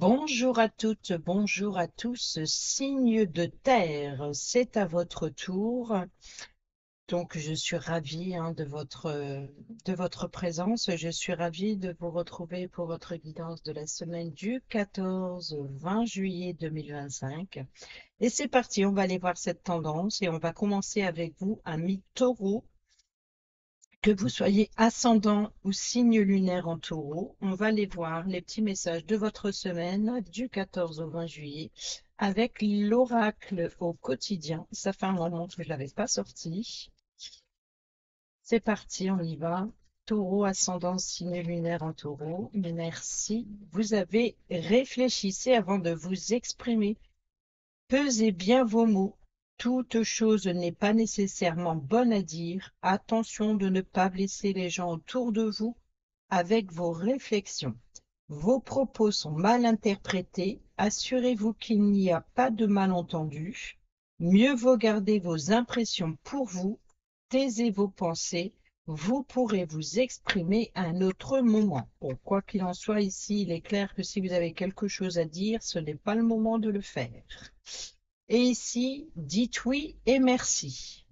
Bonjour à toutes, bonjour à tous, signe de terre, c'est à votre tour. Donc, je suis ravie de votre présence. Je suis ravie de vous retrouver pour votre guidance de la semaine du 14 au 20 juillet 2025. Et c'est parti, on va aller voir cette tendance et on va commencer avec vous, amis taureaux. Que vous soyez ascendant ou signe lunaire en taureau, on va aller voir les petits messages de votre semaine du 14 au 20 juillet avec l'oracle au quotidien. Ça fait un moment que je ne l'avais pas sorti. C'est parti, on y va. Taureau, ascendant, signe lunaire en taureau. Merci. Vous avez réfléchissez avant de vous exprimer. Pesez bien vos mots. Toute chose n'est pas nécessairement bonne à dire. Attention de ne pas blesser les gens autour de vous avec vos réflexions. Vos propos sont mal interprétés. Assurez-vous qu'il n'y a pas de malentendu. Mieux vaut garder vos impressions pour vous. Taisez vos pensées. Vous pourrez vous exprimer à un autre moment. Bon, quoi qu'il en soit, ici, il est clair que si vous avez quelque chose à dire, ce n'est pas le moment de le faire. Et ici, dites oui et merci.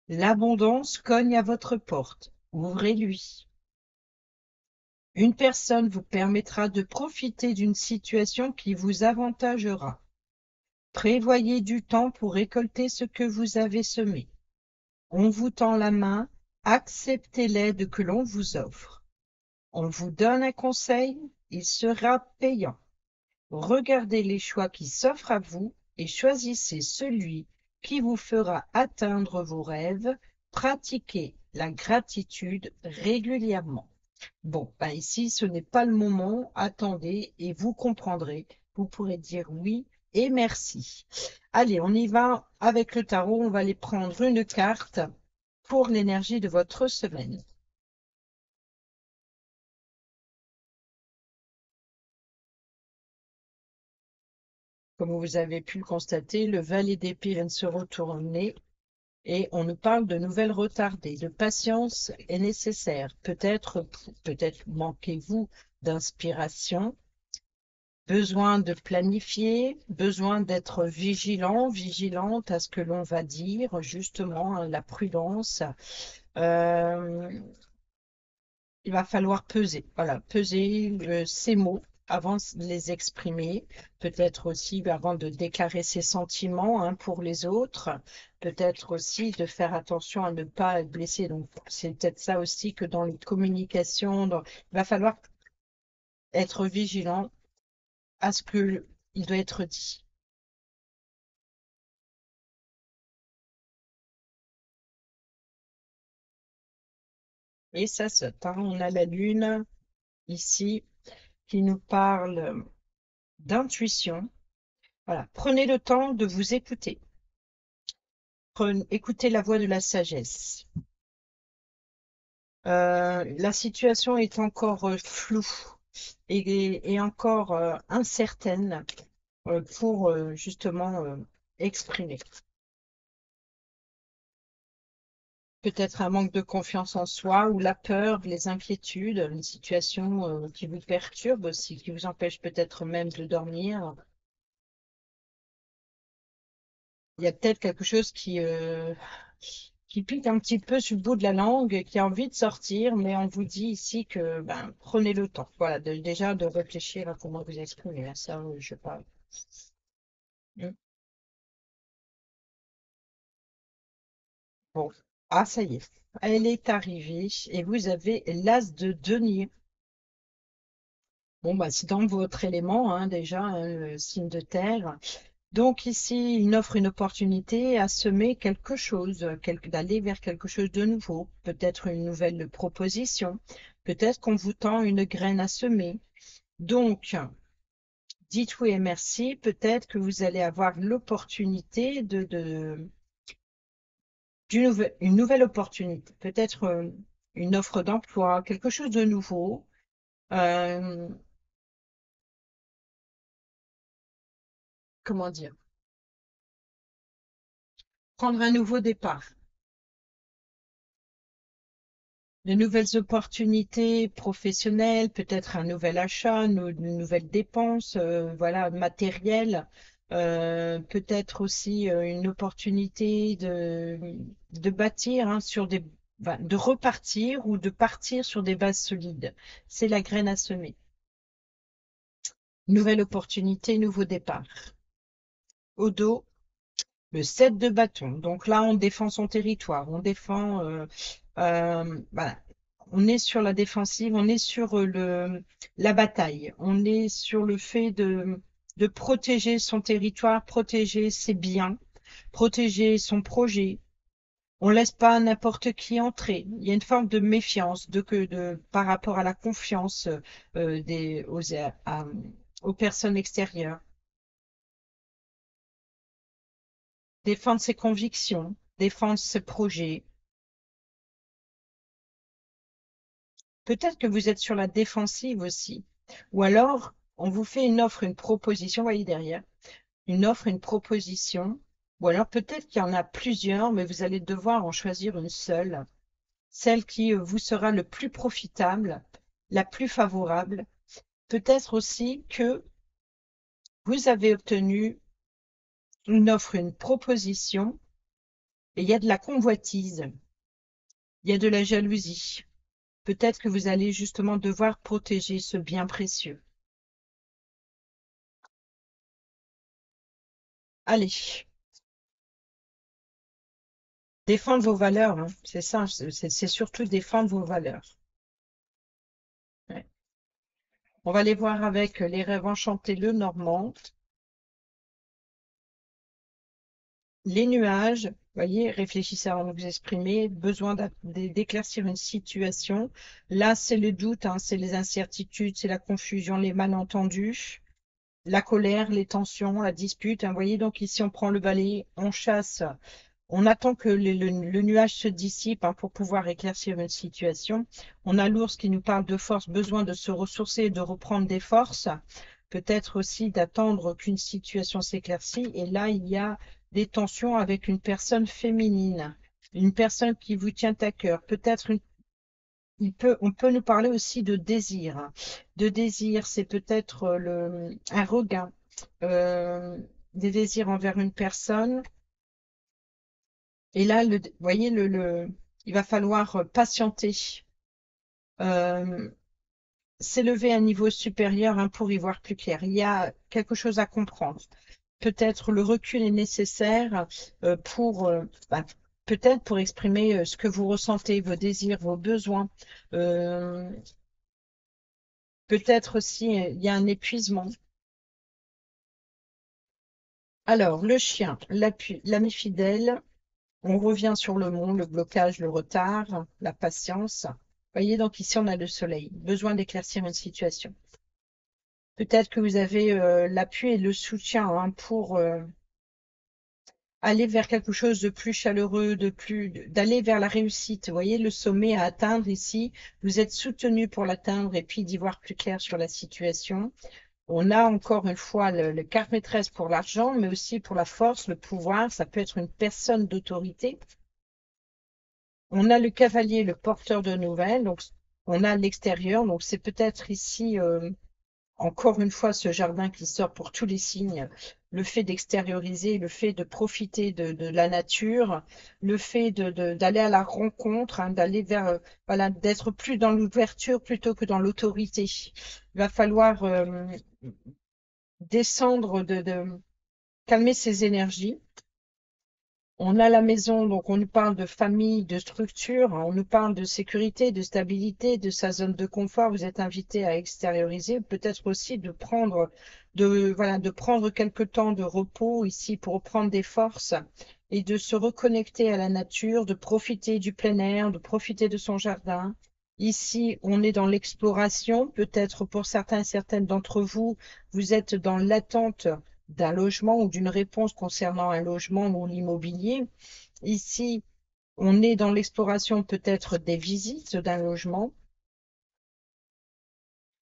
L'abondance cogne à votre porte. Ouvrez-lui. Une personne vous permettra de profiter d'une situation qui vous avantagera. Prévoyez du temps pour récolter ce que vous avez semé. On vous tend la main, acceptez l'aide que l'on vous offre. On vous donne un conseil, il sera payant. Regardez les choix qui s'offrent à vous et choisissez celui qui vous fera atteindre vos rêves. Pratiquez la gratitude régulièrement. Bon, ben ici, ce n'est pas le moment. Attendez et vous comprendrez. Vous pourrez dire oui et merci. Allez, on y va avec le tarot. On va aller prendre une carte pour l'énergie de votre semaine. Comme vous avez pu le constater, le valet d'épée vient de se retourner. Et on nous parle de nouvelles retardées, de patience est nécessaire. Peut-être manquez-vous d'inspiration, besoin de planifier, besoin d'être vigilant, vigilante à ce que l'on va dire, justement, la prudence. Euh, il va falloir peser, voilà, peser ces mots avant de les exprimer, peut-être aussi avant de déclarer ses sentiments pour les autres, peut-être aussi de faire attention à ne pas être blessé. Donc, c'est peut-être ça aussi que dans les communications, il va falloir être vigilant à ce que il doit être dit. Et ça saute, hein. On a la lune ici qui nous parle d'intuition. Voilà, prenez le temps de vous écouter. Écoutez la voix de la sagesse. La situation est encore floue et encore incertaine pour justement exprimer. Peut-être un manque de confiance en soi ou la peur, les inquiétudes, une situation qui vous perturbe aussi, qui vous empêche peut-être même de dormir. Il y a peut-être quelque chose qui pique un petit peu sur le bout de la langue, qui a envie de sortir, mais on vous dit ici que ben, prenez le temps. Voilà, déjà de réfléchir à comment vous exprimer. Ça, je sais pas. Mm. Bon. Ah, ça y est. Elle est arrivée et vous avez l'as de denier. Bon, bah, c'est dans votre élément, hein, déjà, le signe de terre. Donc ici, il offre une opportunité à semer quelque chose, d'aller vers quelque chose de nouveau, peut-être une nouvelle proposition, peut-être qu'on vous tend une graine à semer. Donc, dites oui et merci, peut-être que vous allez avoir l'opportunité une nouvelle opportunité, peut-être une offre d'emploi, quelque chose de nouveau. Euh, comment dire? Prendre un nouveau départ. de nouvelles opportunités professionnelles, peut-être un nouvel achat, une nouvelle dépense, voilà, matérielle, peut-être aussi une opportunité de bâtir hein, sur des, de repartir ou de partir sur des bases solides. C'est la graine à semer. Nouvelle opportunité, nouveau départ. Au dos, le 7 de bâton. Donc là, on défend son territoire, on défend, voilà. On est sur la défensive, on est sur la bataille, on est sur le fait de protéger son territoire, protéger ses biens, protéger son projet. On laisse pas n'importe qui entrer. Il y a une forme de méfiance par rapport à la confiance aux personnes extérieures. Défendre ses convictions, défendre ses projets. Peut-être que vous êtes sur la défensive aussi. Ou alors, on vous fait une offre, une proposition, voyez derrière, une offre, une proposition. Ou alors peut-être qu'il y en a plusieurs, mais vous allez devoir en choisir une seule. Celle qui vous sera le plus profitable, la plus favorable. Peut-être aussi que vous avez obtenu une offre, une proposition, et il y a de la convoitise, il y a de la jalousie. Peut-être que vous allez justement devoir protéger ce bien précieux. Allez, défendre vos valeurs, hein. C'est ça, c'est surtout défendre vos valeurs. Ouais. On va aller voir avec les rêves enchantés le normand. Les nuages, voyez, réfléchissez avant de vous exprimer, besoin d'éclaircir une situation. Là, c'est le doute, hein, c'est les incertitudes, c'est la confusion, les malentendus, la colère, les tensions, la dispute. Hein, voyez, donc ici, on prend le balai, on chasse. On attend que le nuage se dissipe hein, pour pouvoir éclaircir une situation. On a l'ours qui nous parle de force, besoin de se ressourcer, de reprendre des forces. Peut-être aussi d'attendre qu'une situation s'éclaircit. Et là, il y a des tensions avec une personne féminine, une personne qui vous tient à cœur. Peut-être on peut nous parler aussi de désir. Hein. De désir, c'est peut-être un regain, euh, des désirs envers une personne. Et là, vous voyez, il va falloir patienter, euh, s'élever à un niveau supérieur hein, pour y voir plus clair. Il y a quelque chose à comprendre. Peut-être le recul est nécessaire pour, peut-être pour exprimer ce que vous ressentez, vos désirs, vos besoins. Euh, peut-être aussi il y a un épuisement. Alors, le chien, l'ami fidèle, on revient sur le monde, le blocage, le retard, la patience. Vous voyez, donc ici, on a le soleil. Besoin d'éclaircir une situation. Peut-être que vous avez l'appui et le soutien hein, pour aller vers quelque chose de plus chaleureux, d'aller vers la réussite. Vous voyez, le sommet à atteindre ici. Vous êtes soutenu pour l'atteindre et puis d'y voir plus clair sur la situation. On a encore une fois le carte maîtresse pour l'argent, mais aussi pour la force, le pouvoir. Ça peut être une personne d'autorité. On a le cavalier, le porteur de nouvelles, donc on a l'extérieur, donc c'est peut-être ici encore une fois ce jardin qui sort pour tous les signes, le fait d'extérioriser, le fait de profiter de la nature, le fait d'aller à la rencontre, hein, d'aller vers, voilà, d'être plus dans l'ouverture plutôt que dans l'autorité. Il va falloir descendre, calmer ses énergies. On a la maison, donc on nous parle de famille, de structure, on nous parle de sécurité, de stabilité, de sa zone de confort. Vous êtes invité à extérioriser, peut-être aussi voilà, de prendre quelque temps de repos ici pour reprendre des forces et de se reconnecter à la nature, de profiter du plein air, de profiter de son jardin. Ici, on est dans l'exploration. Peut-être pour certains et certaines d'entre vous, vous êtes dans l'attente d'un logement ou d'une réponse concernant un logement ou l'immobilier. Ici, on est dans l'exploration peut-être des visites d'un logement.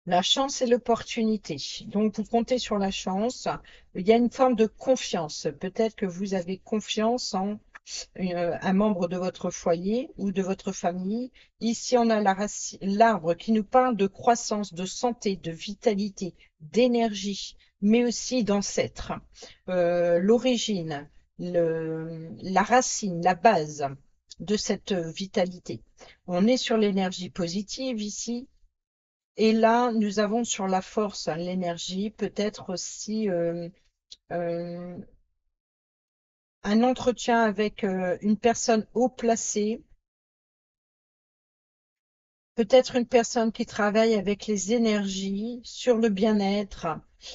La chance et l'opportunité. Donc, vous comptez sur la chance. Il y a une forme de confiance. Peut-être que vous avez confiance en un membre de votre foyer ou de votre famille. Ici, on a l'arbre qui nous parle de croissance, de santé, de vitalité, d'énergie, mais aussi d'ancêtres. L'origine, la racine, la base de cette vitalité. On est sur l'énergie positive ici. Et là, nous avons sur la force, l'énergie, peut-être aussi euh, un entretien avec une personne haut placée, peut-être une personne qui travaille avec les énergies, sur le bien-être,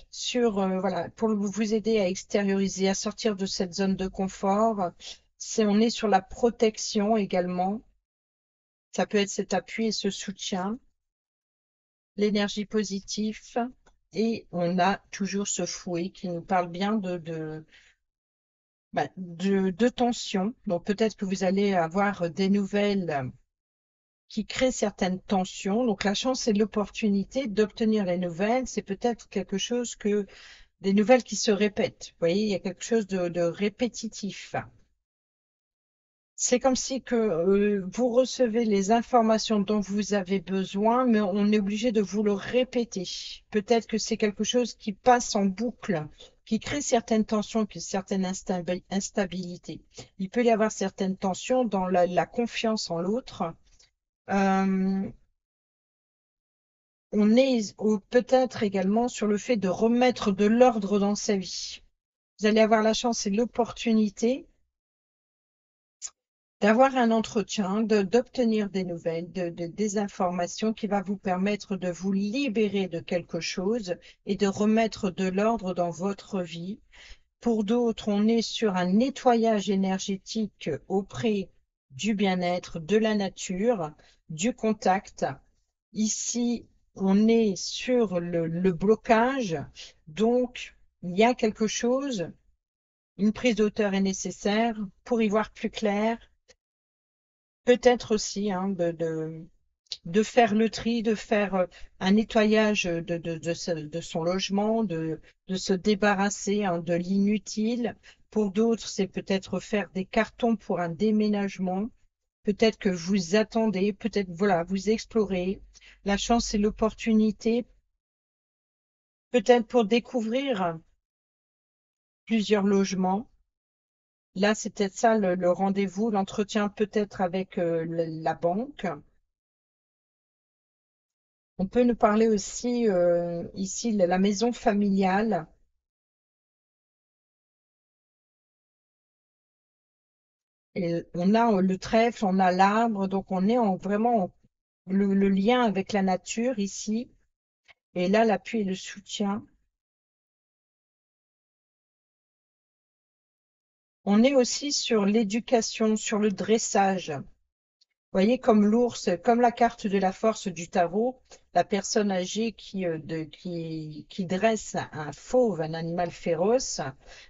sur voilà, pour vous aider à extérioriser, à sortir de cette zone de confort. On est sur la protection également. Ça peut être cet appui et ce soutien, l'énergie positive. Et on a toujours ce fouet qui nous parle bien de tension. Donc peut-être que vous allez avoir des nouvelles qui créent certaines tensions. Donc la chance et l'opportunité d'obtenir les nouvelles, c'est peut-être quelque chose que des nouvelles qui se répètent. Vous voyez, il y a quelque chose de répétitif. C'est comme si que vous recevez les informations dont vous avez besoin, mais on est obligé de vous le répéter. Peut-être que c'est quelque chose qui passe en boucle, qui crée certaines tensions, puis certaines instabilités. Il peut y avoir certaines tensions dans la confiance en l'autre. Euh, on est peut-être également sur le fait de remettre de l'ordre dans sa vie. Vous allez avoir la chance et l'opportunité d'avoir un entretien, d'obtenir des nouvelles, des informations qui va vous permettre de vous libérer de quelque chose et de remettre de l'ordre dans votre vie. Pour d'autres, on est sur un nettoyage énergétique auprès du bien-être, de la nature, du contact. Ici, on est sur le blocage, donc il y a quelque chose, une prise de hauteur est nécessaire pour y voir plus clair. Peut-être aussi de faire le tri, de faire un nettoyage de son logement, de se débarrasser de l'inutile. Pour d'autres, c'est peut-être faire des cartons pour un déménagement. Peut-être que vous attendez, peut-être voilà, vous explorez. La chance et l'opportunité, peut-être pour découvrir plusieurs logements. Là, c'est peut-être ça le rendez-vous, l'entretien peut-être avec la banque. On peut nous parler aussi ici de la maison familiale. Et on a le trèfle, on a l'arbre, donc on est vraiment le lien avec la nature ici. Et là, l'appui et le soutien. On est aussi sur l'éducation, sur le dressage. Voyez, comme l'ours, comme la carte de la force du tarot, la personne âgée qui dresse un fauve, un animal féroce.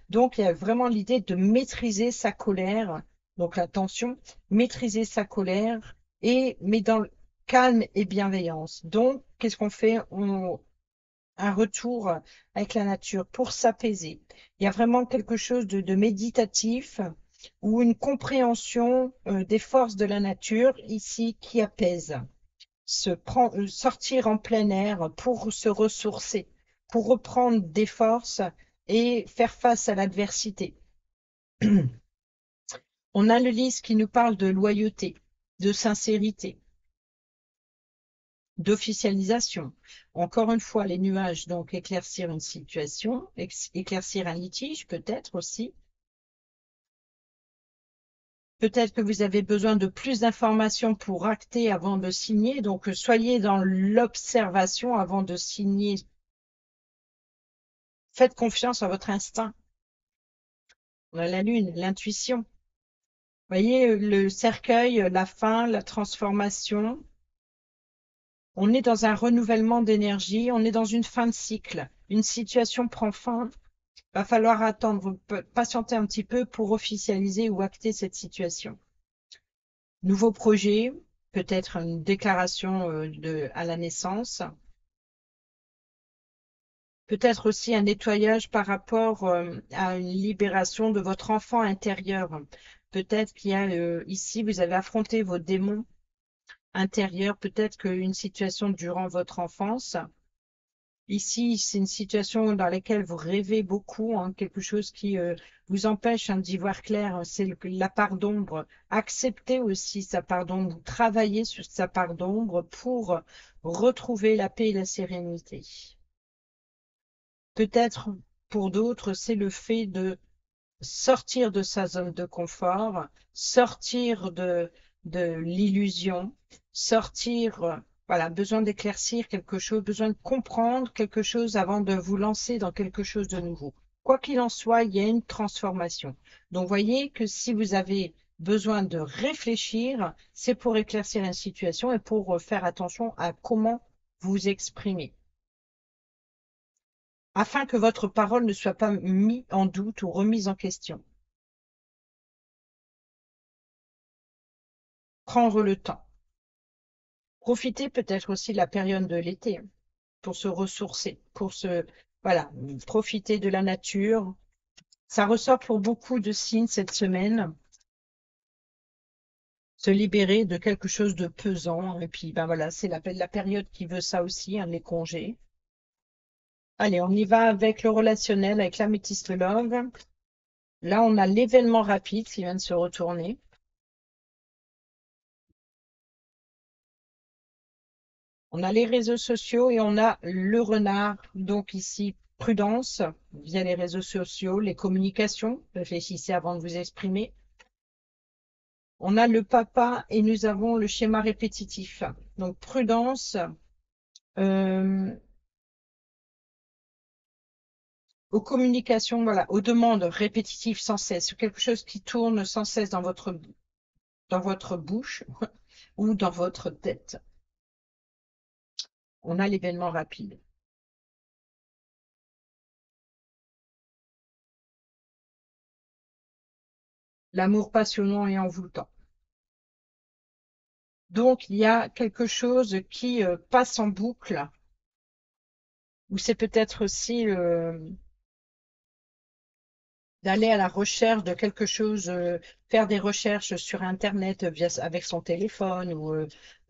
Donc, il y a vraiment l'idée de maîtriser sa colère, donc la tension, maîtriser sa colère, mais dans le calme et bienveillance. Donc, qu'est-ce qu'on fait? Un retour avec la nature pour s'apaiser. Il y a vraiment quelque chose de méditatif ou une compréhension des forces de la nature ici qui apaise. Sortir en plein air pour se ressourcer, pour reprendre des forces et faire face à l'adversité. On a le lys qui nous parle de loyauté, de sincérité, d'officialisation. Encore une fois, les nuages, donc éclaircir une situation, éclaircir un litige peut-être aussi. Peut-être que vous avez besoin de plus d'informations pour acter avant de signer, donc soyez dans l'observation avant de signer. Faites confiance à votre instinct. On a la lune, l'intuition. Voyez, le cercueil, la fin, la transformation. On est dans un renouvellement d'énergie, on est dans une fin de cycle. Une situation prend fin. Va falloir attendre, patienter un petit peu pour officialiser ou acter cette situation. Nouveau projet, peut-être une déclaration à la naissance. Peut-être aussi un nettoyage par rapport à une libération de votre enfant intérieur. Peut-être qu'il y a ici, vous avez affronté vos démons intérieurs, peut-être qu'une situation durant votre enfance. Ici, c'est une situation dans laquelle vous rêvez beaucoup, hein, quelque chose qui vous empêche d'y voir clair, c'est la part d'ombre. Acceptez aussi sa part d'ombre, travaillez sur sa part d'ombre pour retrouver la paix et la sérénité. Peut-être pour d'autres, c'est le fait de sortir de sa zone de confort, sortir de l'illusion, sortir, voilà, besoin d'éclaircir quelque chose, besoin de comprendre quelque chose avant de vous lancer dans quelque chose de nouveau. Quoi qu'il en soit, il y a une transformation. Donc, voyez que si vous avez besoin de réfléchir, c'est pour éclaircir une situation et pour faire attention à comment vous exprimez, afin que votre parole ne soit pas mise en doute ou remise en question. Prendre le temps. Profitez peut-être aussi de la période de l'été pour se ressourcer, voilà, profiter de la nature. Ça ressort pour beaucoup de signes cette semaine, se libérer de quelque chose de pesant. Et puis, ben voilà, c'est la période qui veut ça aussi, hein, les congés. Allez, on y va avec le relationnel, avec l'améthyste love. Là, on a l'événement rapide qui vient de se retourner. On a les réseaux sociaux et on a le renard. Donc ici, prudence via les réseaux sociaux, les communications. Réfléchissez avant de vous exprimer. On a le papa et nous avons le schéma répétitif. Donc prudence euh, aux communications, voilà, aux demandes répétitives sans cesse, quelque chose qui tourne sans cesse dans votre bouche ou dans votre tête. On a l'événement rapide. L'amour passionnant et envoûtant. Donc, il y a quelque chose qui passe en boucle, ou c'est peut-être aussi d'aller à la recherche de quelque chose, faire des recherches sur Internet avec son téléphone ou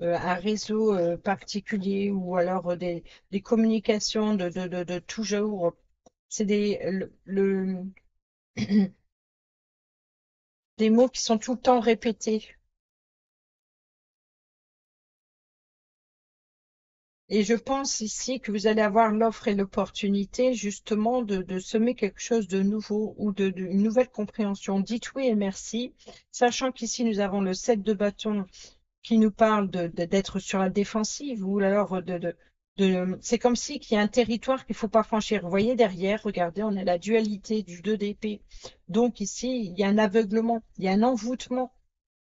un réseau particulier ou alors des communications de tout genre. C'est des mots qui sont tout le temps répétés. Et je pense ici que vous allez avoir l'offre et l'opportunité justement de semer quelque chose de nouveau ou une nouvelle compréhension. Dites oui et merci, sachant qu'ici nous avons le 7 de bâton qui nous parle d'être sur la défensive ou alors c'est comme si qu'il y a un territoire qu'il ne faut pas franchir. Vous voyez derrière, regardez, on a la dualité du 2 d'épée. Donc ici, il y a un aveuglement, il y a un envoûtement.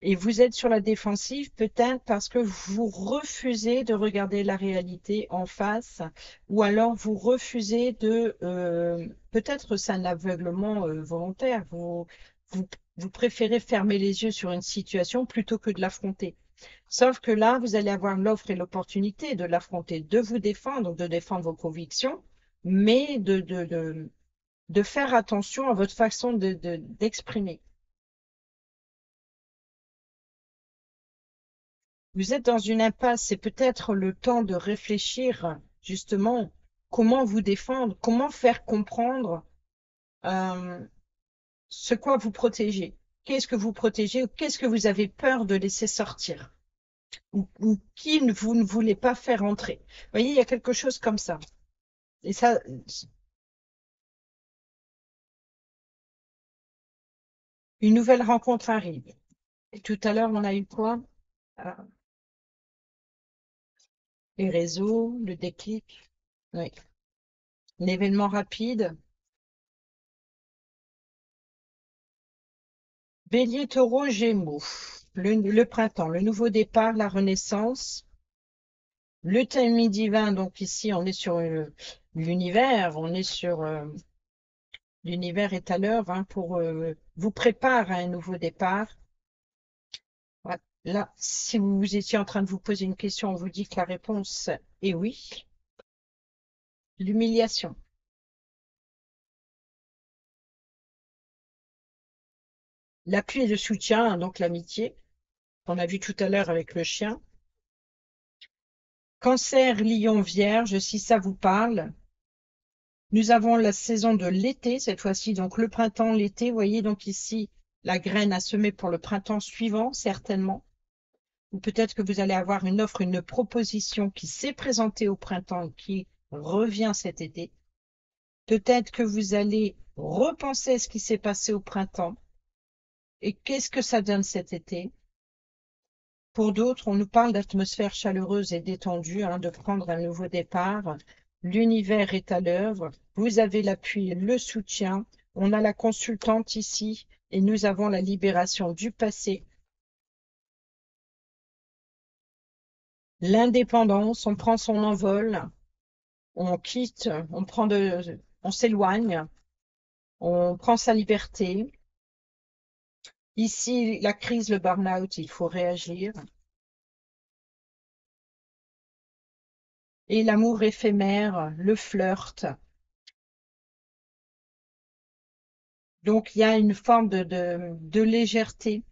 Et vous êtes sur la défensive peut-être parce que vous refusez de regarder la réalité en face, ou alors vous refusez peut-être c'est un aveuglement volontaire, vous, vous préférez fermer les yeux sur une situation plutôt que de l'affronter. Sauf que là, vous allez avoir l'offre et l'opportunité de l'affronter, de vous défendre, de défendre vos convictions, mais de faire attention à votre façon d'exprimer. Vous êtes dans une impasse, c'est peut-être le temps de réfléchir justement comment vous défendre, comment faire comprendre euh, ce quoi vous protégez. Qu'est-ce que vous protégez ou qu'est-ce que vous avez peur de laisser sortir ou qui vous ne voulez pas faire entrer. Vous voyez, il y a quelque chose comme ça. Et ça, une nouvelle rencontre arrive. Et tout à l'heure, on a eu quoi? Euh, les réseaux, le déclic, oui. L'événement rapide. Bélier, taureau, gémeaux. Le printemps, le nouveau départ, la renaissance. Le timing divin, donc ici, on est sur l'univers, on est sur l'univers est à l'œuvre hein, pour vous préparer à un nouveau départ. Voilà. Là, si vous étiez en train de vous poser une question, on vous dit que la réponse est oui. L'humiliation. L'appui et le soutien, hein, donc l'amitié, qu'on a vu tout à l'heure avec le chien. Cancer, Lion, Vierge, si ça vous parle. Nous avons la saison de l'été cette fois-ci, donc le printemps, l'été. Vous voyez donc ici la graine à semer pour le printemps suivant, certainement. Ou peut-être que vous allez avoir une offre, une proposition qui s'est présentée au printemps, qui revient cet été. Peut-être que vous allez repenser ce qui s'est passé au printemps et qu'est-ce que ça donne cet été. Pour d'autres, on nous parle d'atmosphère chaleureuse et détendue, hein, de prendre un nouveau départ. L'univers est à l'œuvre. Vous avez l'appui, le soutien. On a la consultante ici et nous avons la libération du passé. L'indépendance, on prend son envol, on quitte, on s'éloigne, on prend sa liberté. Ici, la crise, le burn-out, il faut réagir. Et l'amour éphémère, le flirt. Donc, il y a une forme de légèreté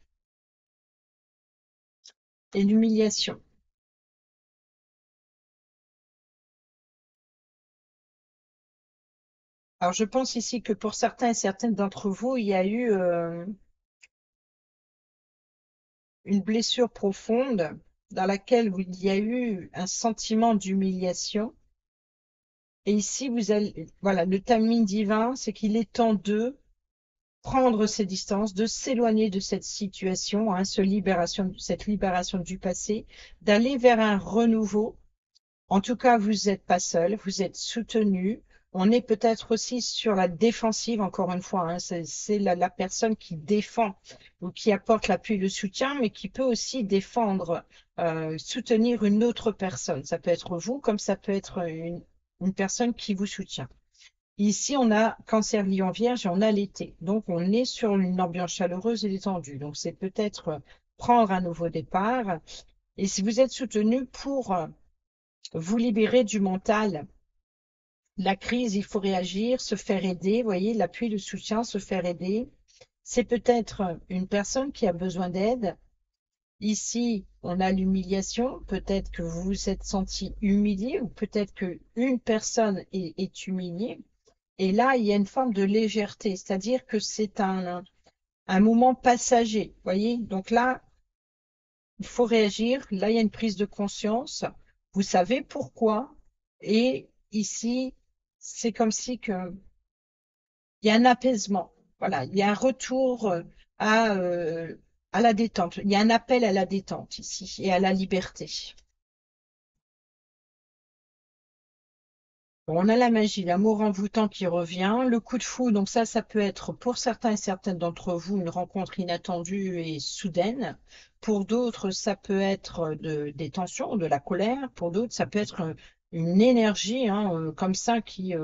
et l'humiliation. Alors, je pense ici que pour certains et certaines d'entre vous, il y a eu une blessure profonde dans laquelle il y a eu un sentiment d'humiliation. Et ici, vous allez, voilà, le timing divin, c'est qu'il est temps de prendre ses distances, de s'éloigner de cette situation, hein, cette libération du passé, d'aller vers un renouveau. En tout cas, vous n'êtes pas seul, vous êtes soutenu. On est peut-être aussi sur la défensive, encore une fois, hein, c'est la personne qui défend ou qui apporte l'appui et le soutien, mais qui peut aussi défendre, soutenir une autre personne. Ça peut être vous, comme ça peut être une personne qui vous soutient. Ici, on a Cancer, Lion, Vierge et on a l'été. Donc, on est sur une ambiance chaleureuse et détendue. Donc, c'est peut-être prendre un nouveau départ. Et si vous êtes soutenu pour vous libérer du mental, la crise, il faut réagir, se faire aider. Vous voyez, l'appui, le soutien, se faire aider. C'est peut-être une personne qui a besoin d'aide. Ici, on a l'humiliation. Peut-être que vous vous êtes senti humilié ou peut-être qu'une personne est humiliée. Et là, il y a une forme de légèreté, c'est-à-dire que c'est un moment passager. Vous voyez? Donc là, il faut réagir. Là, il y a une prise de conscience. Vous savez pourquoi. Et ici, c'est comme si que il y a un apaisement. Voilà, il y a un retour à, euh, à la détente. Il y a un appel à la détente ici et à la liberté. Bon, on a la magie, l'amour envoûtant qui revient, le coup de fou, donc ça peut être pour certains et certaines d'entre vous une rencontre inattendue et soudaine. Pour d'autres, ça peut être des tensions, de la colère. Pour d'autres, ça peut être une énergie hein, comme ça qui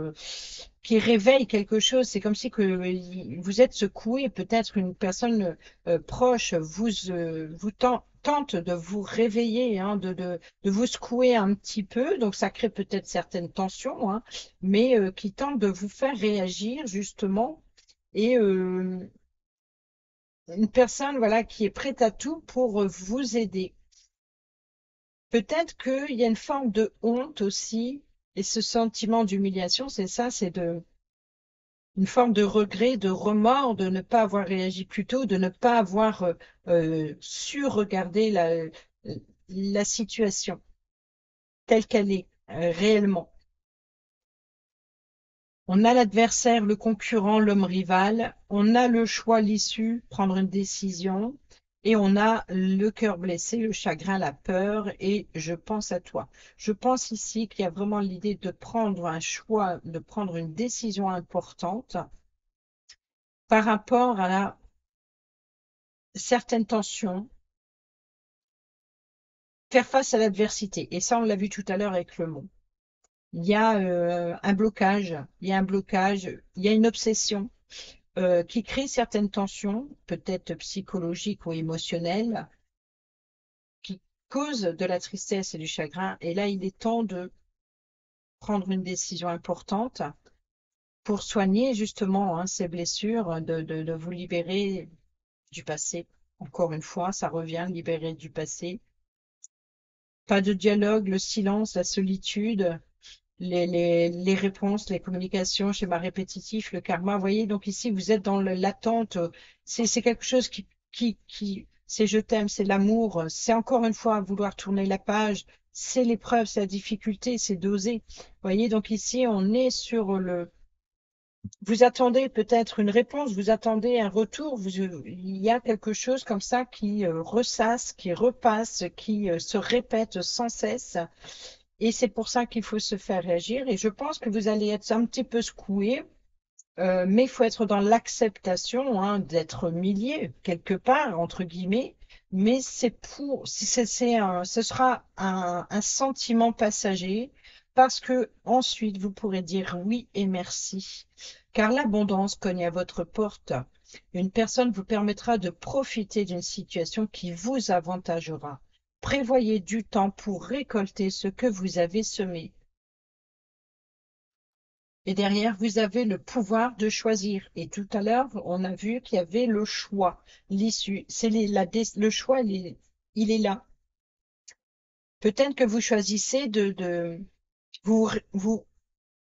réveille quelque chose. C'est comme si que vous êtes secoué, peut-être une personne proche vous tente de vous réveiller, hein, de vous secouer un petit peu. Donc ça crée peut-être certaines tensions, hein, mais qui tente de vous faire réagir justement. Et une personne voilà qui est prête à tout pour vous aider. Peut-être qu'il y a une forme de honte aussi, et ce sentiment d'humiliation, c'est ça, c'est une forme de regret, de remords de ne pas avoir réagi plus tôt, de ne pas avoir su regarder la situation telle qu'elle est réellement. On a l'adversaire, le concurrent, l'homme rival, on a le choix, l'issue, prendre une décision, et on a le cœur blessé, le chagrin, la peur, et je pense à toi. Je pense ici qu'il y a vraiment l'idée de prendre un choix, de prendre une décision importante par rapport à certaines tensions, faire face à l'adversité. Et ça, on l'a vu tout à l'heure avec le mot. Il y a un blocage, il y a un blocage, il y a une obsession qui crée certaines tensions, peut-être psychologiques ou émotionnelles, qui causent de la tristesse et du chagrin. Et là, il est temps de prendre une décision importante pour soigner justement hein, ces blessures, de vous libérer du passé. Encore une fois, ça revient, libérer du passé. Pas de dialogue, le silence, la solitude, les réponses, les communications, schéma répétitif, le karma. Vous voyez, donc ici, vous êtes dans l'attente. C'est quelque chose c'est je t'aime, c'est l'amour. C'est encore une fois vouloir tourner la page. C'est l'épreuve, c'est la difficulté, c'est d'oser. Vous voyez, donc ici, on est sur vous attendez peut-être une réponse, vous attendez un retour, il y a quelque chose comme ça qui ressasse, qui repasse, qui se répète sans cesse. Et c'est pour ça qu'il faut se faire réagir. Et je pense que vous allez être un petit peu secoué, mais il faut être dans l'acceptation hein, d'être humilié quelque part, entre guillemets. Mais ce sera un sentiment passager parce que ensuite vous pourrez dire oui et merci. Car l'abondance cogne à votre porte. Une personne vous permettra de profiter d'une situation qui vous avantagera. Prévoyez du temps pour récolter ce que vous avez semé. Et derrière, vous avez le pouvoir de choisir. Et tout à l'heure, on a vu qu'il y avait le choix, l'issue. Le choix, il est là. Peut-être que vous choisissez vous,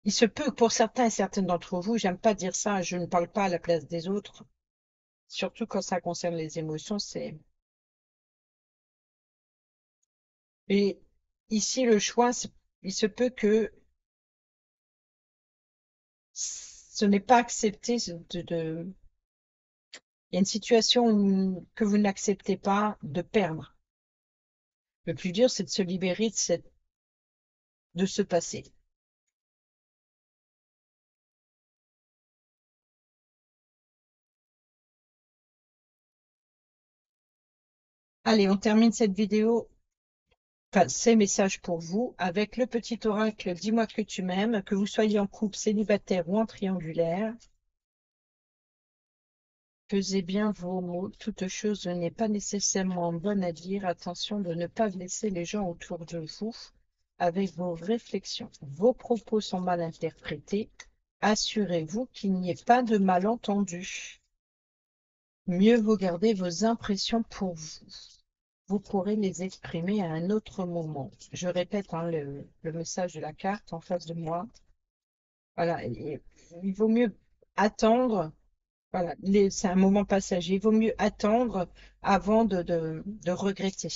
il se peut que pour certains et certaines d'entre vous, j'aime pas dire ça, je ne parle pas à la place des autres, surtout quand ça concerne les émotions, et ici, le choix, il se peut que ce n'est pas accepté il y a une situation que vous n'acceptez pas de perdre. Le plus dur, c'est de se libérer de ce passé. Allez, on termine cette vidéo, enfin, ces messages pour vous, avec le petit oracle Dis-moi que tu m'aimes, que vous soyez en couple, célibataire ou en triangulaire. Pesez bien vos mots, toute chose n'est pas nécessairement bonne à dire. Attention de ne pas blesser les gens autour de vous avec vos réflexions. Vos propos sont mal interprétés. Assurez-vous qu'il n'y ait pas de malentendu. Mieux vaut garder vos impressions pour vous. Vous pourrez les exprimer à un autre moment. Je répète hein, le message de la carte en face de moi. Voilà, il vaut mieux attendre. Voilà, c'est un moment passager. Il vaut mieux attendre avant de regretter.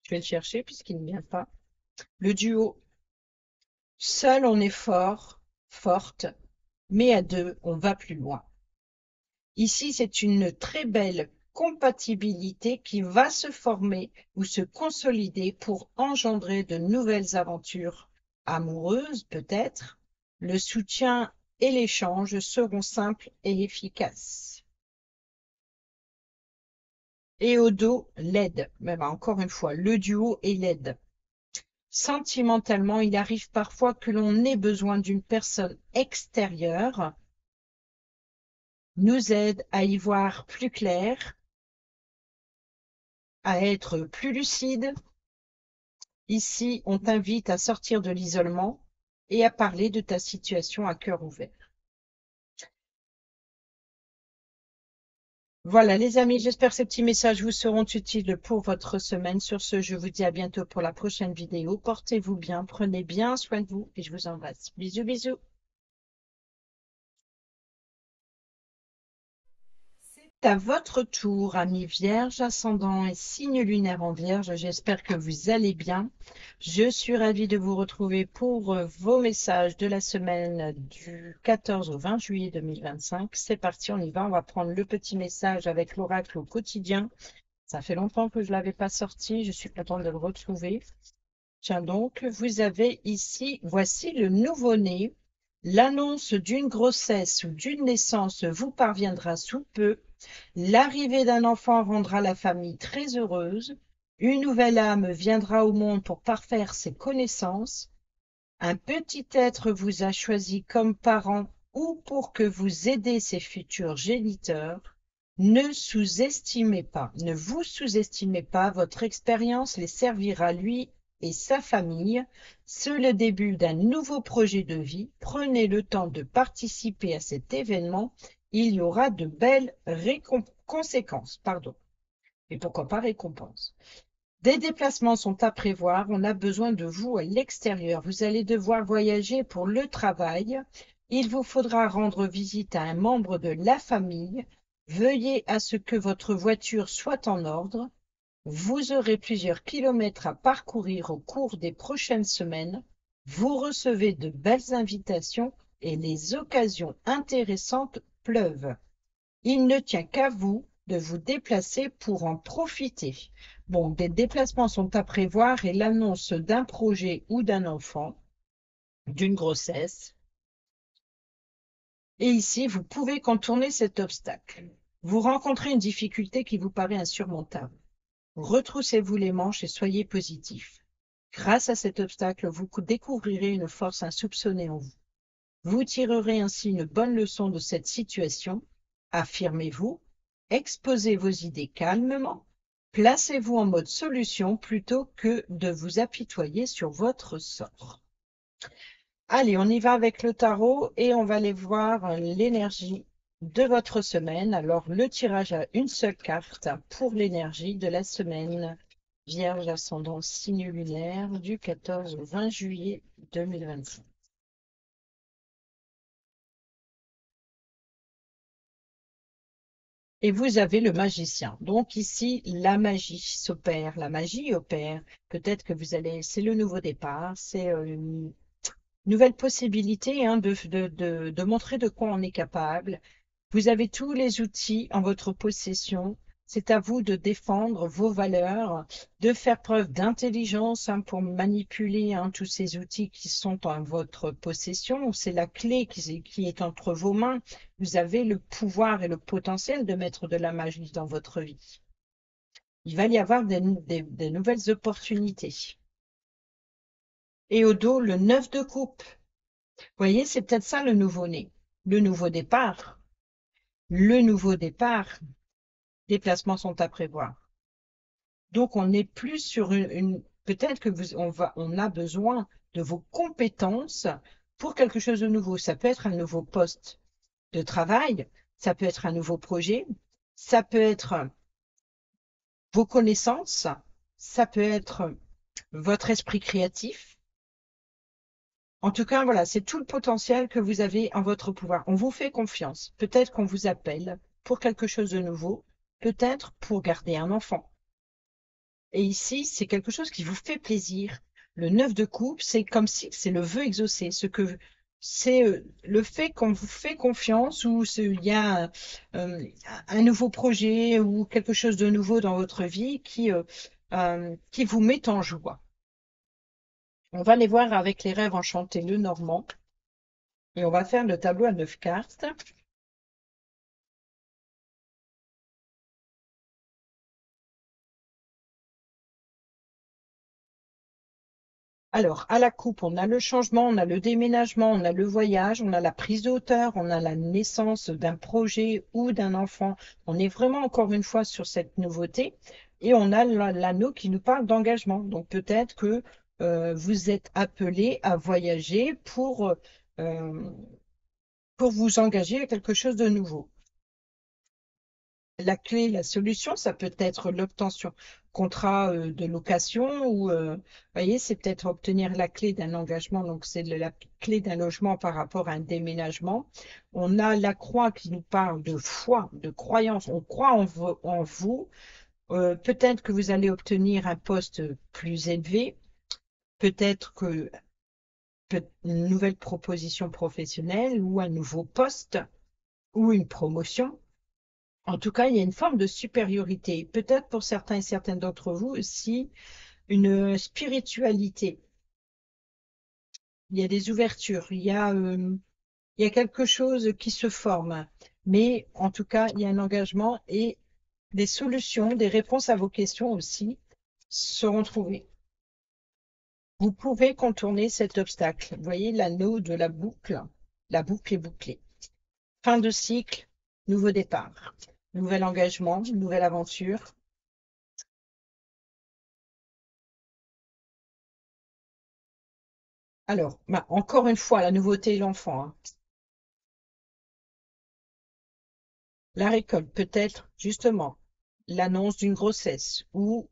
Je vais le chercher puisqu'il ne vient pas. Le duo. Seul on est fort, forte, mais à deux on va plus loin. Ici, c'est une très belle compatibilité qui va se former ou se consolider pour engendrer de nouvelles aventures amoureuses peut-être. Le soutien et l'échange seront simples et efficaces. Et au dos, l'aide. Même encore une fois, le duo et l'aide. Sentimentalement, il arrive parfois que l'on ait besoin d'une personne extérieure nous aide à y voir plus clair, à être plus lucide. Ici, on t'invite à sortir de l'isolement et à parler de ta situation à cœur ouvert. Voilà les amis, j'espère que ces petits messages vous seront utiles pour votre semaine. Sur ce, je vous dis à bientôt pour la prochaine vidéo. Portez-vous bien, prenez bien soin de vous et je vous embrasse. Bisous, bisous. C'est à votre tour, amis vierges, ascendant et signe lunaire en vierge. J'espère que vous allez bien. Je suis ravie de vous retrouver pour vos messages de la semaine du 14 au 20 juillet 2025. C'est parti, on y va. On va prendre le petit message avec l'oracle au quotidien. Ça fait longtemps que je ne l'avais pas sorti. Je suis contente de le retrouver. Tiens donc, vous avez ici, voici le nouveau-né. L'annonce d'une grossesse ou d'une naissance vous parviendra sous peu. L'arrivée d'un enfant rendra la famille très heureuse. Une nouvelle âme viendra au monde pour parfaire ses connaissances. Un petit être vous a choisi comme parent ou pour que vous aidez ses futurs géniteurs. Ne vous sous-estimez pas, votre expérience les servira lui et sa famille. C'est le début d'un nouveau projet de vie. Prenez le temps de participer à cet événement. Il y aura de belles conséquences. Pardon. Et pourquoi pas récompenses. Des déplacements sont à prévoir. On a besoin de vous à l'extérieur. Vous allez devoir voyager pour le travail. Il vous faudra rendre visite à un membre de la famille. Veuillez à ce que votre voiture soit en ordre. Vous aurez plusieurs kilomètres à parcourir au cours des prochaines semaines. Vous recevez de belles invitations et les occasions intéressantes pleuvent. Il ne tient qu'à vous de vous déplacer pour en profiter. Bon, des déplacements sont à prévoir et l'annonce d'un projet ou d'un enfant, d'une grossesse. Et ici, vous pouvez contourner cet obstacle. Vous rencontrez une difficulté qui vous paraît insurmontable. Retroussez-vous les manches et soyez positif. Grâce à cet obstacle, vous découvrirez une force insoupçonnée en vous. Vous tirerez ainsi une bonne leçon de cette situation. Affirmez-vous, exposez vos idées calmement, placez-vous en mode solution plutôt que de vous apitoyer sur votre sort. Allez, on y va avec le tarot et on va aller voir l'énergie de votre semaine. Alors, le tirage a une seule carte pour l'énergie de la semaine Vierge ascendant signe lunaire du 14 au 20 juillet 2025. Et vous avez le magicien. Donc ici, la magie s'opère, la magie opère. Peut-être que vous allez, c'est le nouveau départ, c'est une nouvelle possibilité hein, de montrer de quoi on est capable. Vous avez tous les outils en votre possession. C'est à vous de défendre vos valeurs, de faire preuve d'intelligence hein, pour manipuler hein, tous ces outils qui sont en votre possession. C'est la clé qui est entre vos mains. Vous avez le pouvoir et le potentiel de mettre de la magie dans votre vie. Il va y avoir des nouvelles opportunités. Et au dos, le 9 de coupe. Vous voyez, c'est peut-être ça le nouveau-né, le nouveau départ. Le nouveau départ, déplacements sont à prévoir. Donc, on n'est plus sur peut-être que on a besoin de vos compétences pour quelque chose de nouveau. Ça peut être un nouveau poste de travail, ça peut être un nouveau projet, ça peut être vos connaissances, ça peut être votre esprit créatif. En tout cas, voilà, c'est tout le potentiel que vous avez en votre pouvoir. On vous fait confiance. Peut-être qu'on vous appelle pour quelque chose de nouveau, peut-être pour garder un enfant. Et ici, c'est quelque chose qui vous fait plaisir. Le 9 de coupe, c'est comme si c'est le vœu exaucé. C'est le fait qu'on vous fait confiance ou il y a un nouveau projet ou quelque chose de nouveau dans votre vie qui vous met en joie. On va les voir avec les rêves enchantés, le normand. Et on va faire le tableau à 9 cartes. Alors, à la coupe, on a le changement, on a le déménagement, on a le voyage, on a la prise de hauteur, on a la naissance d'un projet ou d'un enfant. On est vraiment encore une fois sur cette nouveauté. Et on a l'anneau qui nous parle d'engagement. Donc peut-être que vous êtes appelé à voyager pour vous engager à quelque chose de nouveau. La clé, la solution, ça peut être l'obtention contrat de location ou, voyez, c'est peut-être obtenir la clé d'un engagement, donc c'est la clé d'un logement par rapport à un déménagement. On a la croix qui nous parle de foi, de croyance. On croit en vous. Peut-être que vous allez obtenir un poste plus élevé. Peut-être que une nouvelle proposition professionnelle ou un nouveau poste ou une promotion. En tout cas, il y a une forme de supériorité. Peut-être pour certains et certaines d'entre vous aussi, une spiritualité. Il y a des ouvertures, il y a quelque chose qui se forme. Mais en tout cas, il y a un engagement et des solutions, des réponses à vos questions aussi seront trouvées. Vous pouvez contourner cet obstacle. Vous voyez l'anneau de la boucle est bouclée. Fin de cycle, nouveau départ, nouvel engagement, nouvelle aventure. Alors, bah, encore une fois, la nouveauté est l'enfant, hein. La récolte peut être justement l'annonce d'une grossesse ou,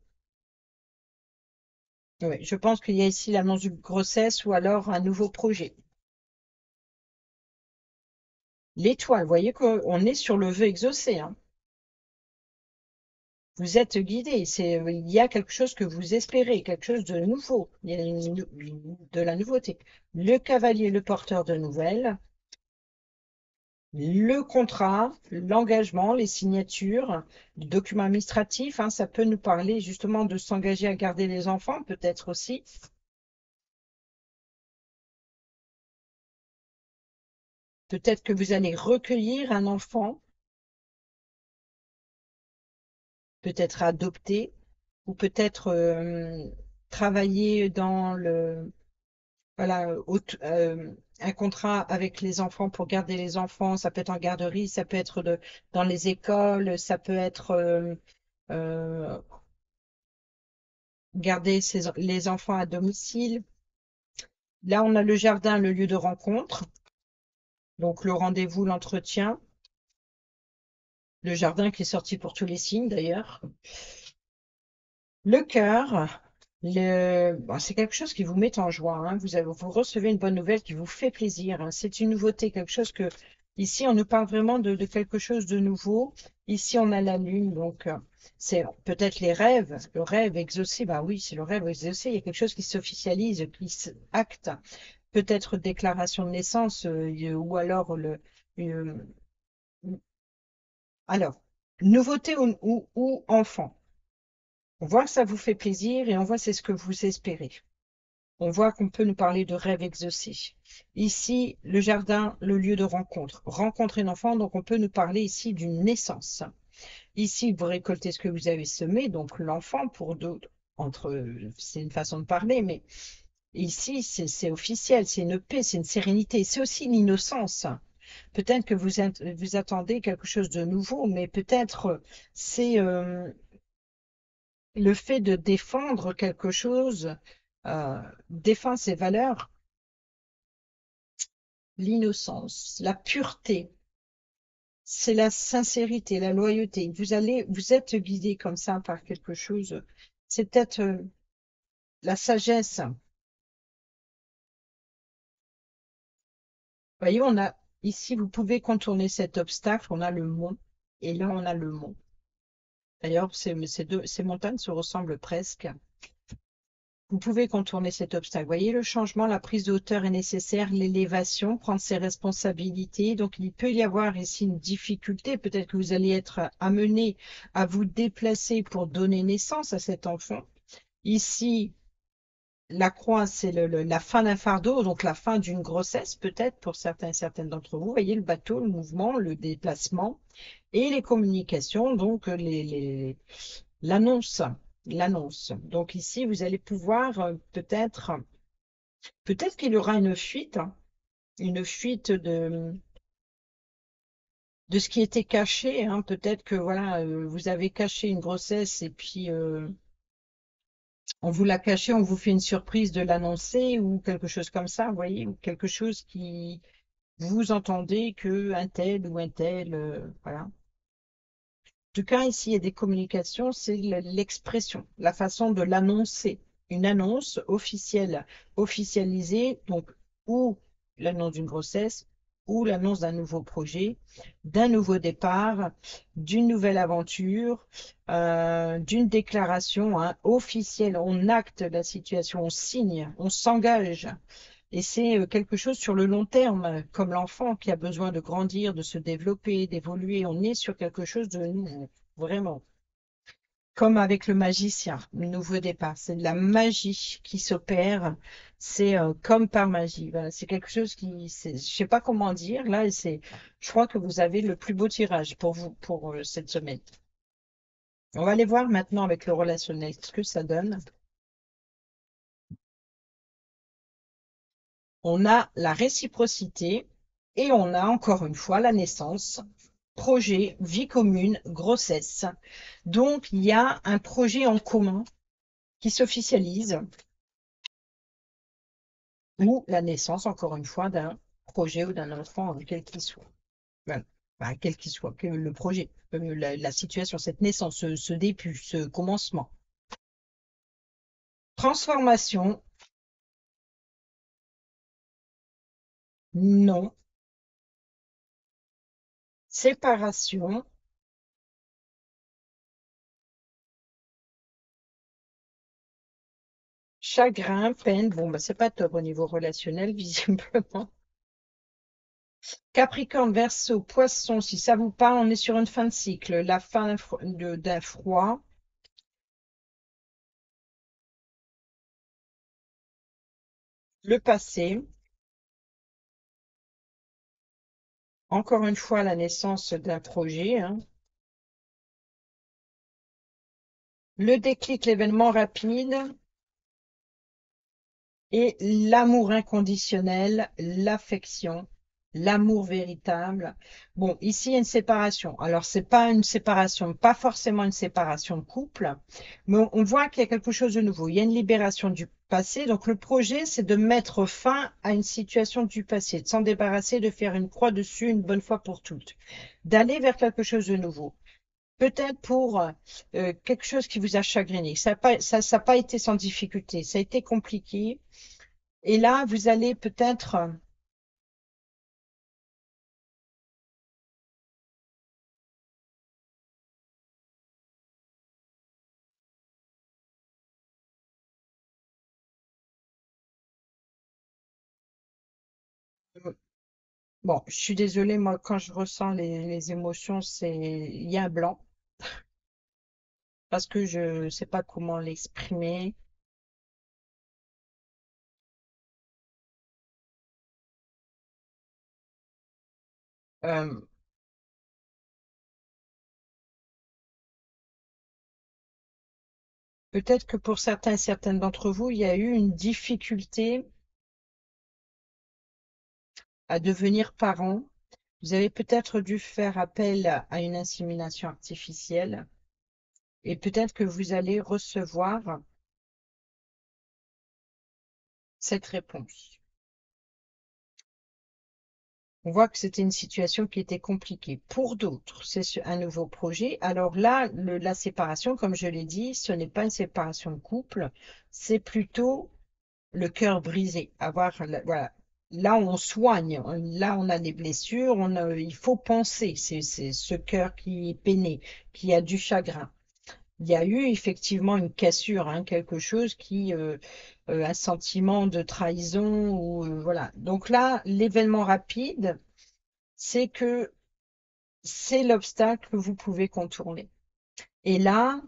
ouais, je pense qu'il y a ici l'annonce d'une grossesse ou alors un nouveau projet. L'étoile, vous voyez qu'on est sur le vœu exaucé, hein. Vous êtes guidé, il y a quelque chose que vous espérez, quelque chose de nouveau, il y a de la nouveauté. Le cavalier, le porteur de nouvelles, le contrat, l'engagement, les signatures, les documents administratifs, hein, ça peut nous parler justement de s'engager à garder les enfants, peut-être aussi. Peut-être que vous allez recueillir un enfant, peut-être adopter, ou peut-être travailler dans le, voilà, un contrat avec les enfants pour garder les enfants. Ça peut être en garderie, ça peut être dans les écoles, ça peut être euh, garder les enfants à domicile. Là, on a le jardin, le lieu de rencontre, donc le rendez-vous, l'entretien, le jardin qui est sorti pour tous les signes d'ailleurs. Le cœur, bon, c'est quelque chose qui vous met en joie, hein. Vous recevez une bonne nouvelle qui vous fait plaisir, hein. C'est une nouveauté, quelque chose que, ici, on nous parle vraiment de quelque chose de nouveau. Ici, on a la lune, donc c'est peut-être les rêves, le rêve exaucé. Bah oui, c'est le rêve exaucé. Il y a quelque chose qui s'officialise, qui s'acte. Peut-être déclaration de naissance, ou alors euh, alors, nouveauté ou enfant. On voit que ça vous fait plaisir et on voit c'est ce que vous espérez. On voit qu'on peut nous parler de rêve exaucé. Ici, le jardin, le lieu de rencontre. Rencontrer un enfant, donc on peut nous parler ici d'une naissance. Ici, vous récoltez ce que vous avez semé, donc l'enfant pour d'autres. C'est une façon de parler, mais ici, c'est officiel, c'est une paix, c'est une sérénité, c'est aussi l'innocence. Peut-être que vous attendez quelque chose de nouveau, mais peut-être c'est le fait de défendre quelque chose, défendre ses valeurs, l'innocence, la pureté, c'est la sincérité, la loyauté. Vous êtes guidé comme ça par quelque chose. C'est peut-être la sagesse. Vous voyez, on a ici, vous pouvez contourner cet obstacle. On a le mont, et là, on a le mont. D'ailleurs, ces montagnes se ressemblent presque. Vous pouvez contourner cet obstacle. Vous voyez, le changement, la prise de hauteur est nécessaire, l'élévation, prendre ses responsabilités. Donc, il peut y avoir ici une difficulté. Peut-être que vous allez être amené à vous déplacer pour donner naissance à cet enfant. Ici, la croix, c'est la fin d'un fardeau, donc la fin d'une grossesse, peut-être pour certains et certaines d'entre vous. Vous voyez le bateau, le mouvement, le déplacement et les communications, donc l'annonce. L'annonce. Donc ici, vous allez pouvoir peut-être qu'il y aura une fuite de ce qui était caché, hein. Peut-être que voilà, vous avez caché une grossesse et puis on vous l'a caché, on vous fait une surprise de l'annoncer ou quelque chose comme ça, vous voyez, ou quelque chose qui vous entendez que un tel ou un tel, voilà. En tout cas, ici, il y a des communications, c'est l'expression, la façon de l'annoncer. Une annonce officielle, officialisée, donc, ou l'annonce d'une grossesse, ou l'annonce d'un nouveau projet, d'un nouveau départ, d'une nouvelle aventure, d'une déclaration, hein, officielle. On acte la situation, on signe, on s'engage. Et c'est quelque chose sur le long terme, comme l'enfant qui a besoin de grandir, de se développer, d'évoluer. On est sur quelque chose de nouveau, vraiment. Comme avec le magicien, le nouveau départ. C'est de la magie qui s'opère. C'est comme par magie. Voilà, c'est quelque chose je sais pas comment dire là. Je crois que vous avez le plus beau tirage pour vous pour cette semaine. On va aller voir maintenant avec le relationnel ce que ça donne. On a la réciprocité et on a encore une fois la naissance, projet, vie commune, grossesse. Donc, il y a un projet en commun qui s'officialise. ou la naissance, encore une fois, d'un projet ou d'un enfant, quel qu'il soit. Voilà. Enfin, quel qu'il soit, que le projet, la situation, cette naissance, ce début, ce commencement. Transformation, non. Séparation, chagrin, peine. Bon, bah, c'est pas top au niveau relationnel, visiblement. Capricorne, Verseau, Poisson, si ça vous parle, on est sur une fin de cycle, la fin d'un froid. Le passé, encore une fois, la naissance d'un projet, hein. Le déclic, l'événement rapide et l'amour inconditionnel, l'affection, l'amour véritable. Bon, ici, il y a une séparation. Alors, c'est pas une séparation, pas forcément une séparation de couple, mais on voit qu'il y a quelque chose de nouveau. Il y a une libération du passé. Donc, le projet, c'est de mettre fin à une situation du passé, de s'en débarrasser, de faire une croix dessus une bonne fois pour toutes, d'aller vers quelque chose de nouveau. Peut-être pour quelque chose qui vous a chagriné. Ça a pas été sans difficulté, ça a été compliqué. Et là, vous allez peut-être, bon, je suis désolée, moi, quand je ressens les émotions, il y a un blanc, parce que je ne sais pas comment l'exprimer. Euh, Peut-être que pour certains et certaines d'entre vous, il y a eu une difficulté à devenir parent. Vous avez peut-être dû faire appel à une insémination artificielle, et peut-être que vous allez recevoir cette réponse. On voit que c'était une situation qui était compliquée. Pour d'autres, c'est un nouveau projet. Alors là, la séparation, comme je l'ai dit, ce n'est pas une séparation de couple, c'est plutôt le cœur brisé. Voilà. Là, on soigne, là, on a des blessures, il faut penser. C'est ce cœur qui est peiné, qui a du chagrin. Il y a eu effectivement une cassure, hein, quelque chose un sentiment de trahison ou voilà. Donc là, l'événement rapide, c'est que c'est l'obstacle que vous pouvez contourner. Et là,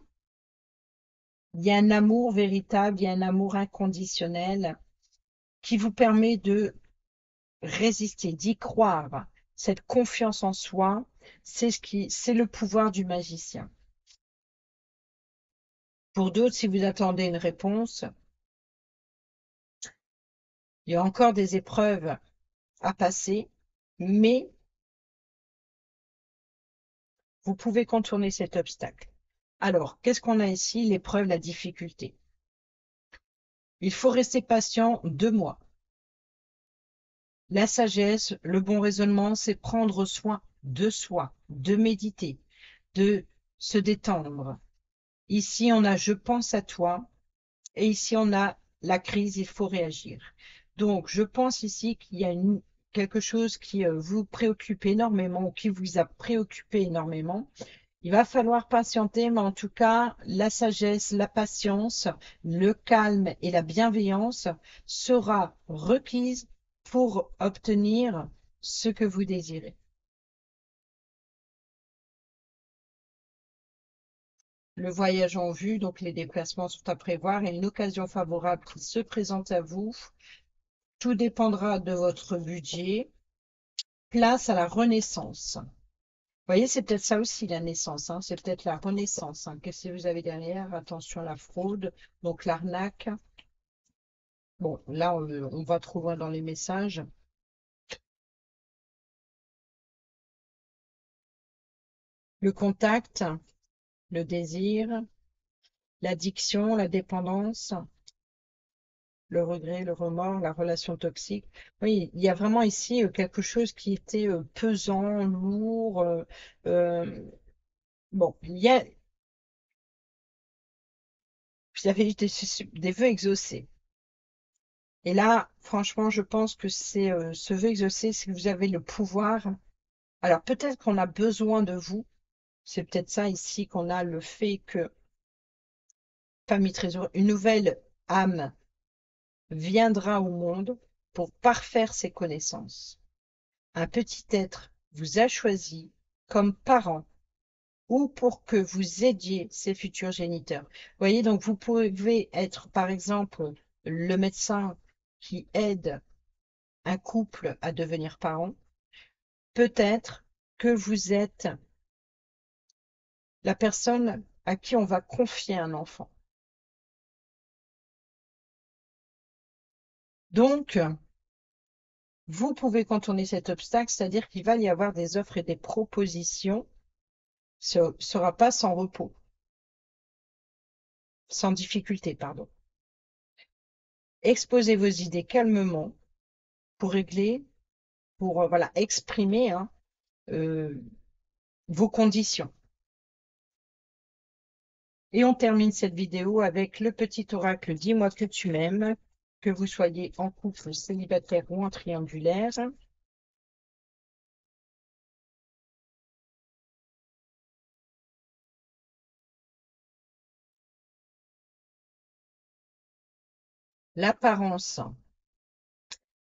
il y a un amour véritable, il y a un amour inconditionnel qui vous permet de résister, d'y croire. Cette confiance en soi, c'est le pouvoir du magicien. Pour d'autres, si vous attendez une réponse, il y a encore des épreuves à passer, mais vous pouvez contourner cet obstacle. Alors, qu'est-ce qu'on a ici? L'épreuve, la difficulté. Il faut rester patient 2 mois. La sagesse, le bon raisonnement, c'est prendre soin de soi, de méditer, de se détendre. Ici, on a je pense à toi et ici, on a la crise, il faut réagir. Donc, je pense ici qu'il y a quelque chose qui vous préoccupe énormément ou qui vous a préoccupé énormément. Il va falloir patienter, mais en tout cas, la sagesse, la patience, le calme et la bienveillance sera requise pour obtenir ce que vous désirez. Le voyage en vue, donc les déplacements sont à prévoir et une occasion favorable qui se présente à vous. Tout dépendra de votre budget. Place à la renaissance. Vous voyez, c'est peut-être ça aussi la naissance, hein. C'est peut-être la renaissance, hein. Qu'est-ce que vous avez derrière? Attention à la fraude, donc l'arnaque. Bon, là, on va trop loin dans les messages. Le contact, le désir, l'addiction, la dépendance. le regret, le remords, la relation toxique. Oui, il y a vraiment ici quelque chose qui était pesant, lourd. Euh, bon, il y avait des vœux exaucés. Et là, franchement, je pense que c'est ce vœu exaucé, c'est que vous avez le pouvoir. Alors peut-être qu'on a besoin de vous. C'est peut-être ça ici qu'on a le fait que famille trésor, une nouvelle âme viendra au monde pour parfaire ses connaissances. Un petit être vous a choisi comme parent ou pour que vous aidiez ses futurs géniteurs. Vous voyez, donc vous pouvez être, par exemple, le médecin qui aide un couple à devenir parent. Peut-être que vous êtes la personne à qui on va confier un enfant. Donc, vous pouvez contourner cet obstacle, c'est-à-dire qu'il va y avoir des offres et des propositions. Ce ne sera pas sans repos, sans difficulté, pardon. Exposez vos idées calmement pour régler, pour voilà, exprimer hein, euh, vos conditions. Et on termine cette vidéo avec le petit oracle Dis-moi que tu m'aimes, que vous soyez en couple, célibataire ou en triangulaire. L'apparence.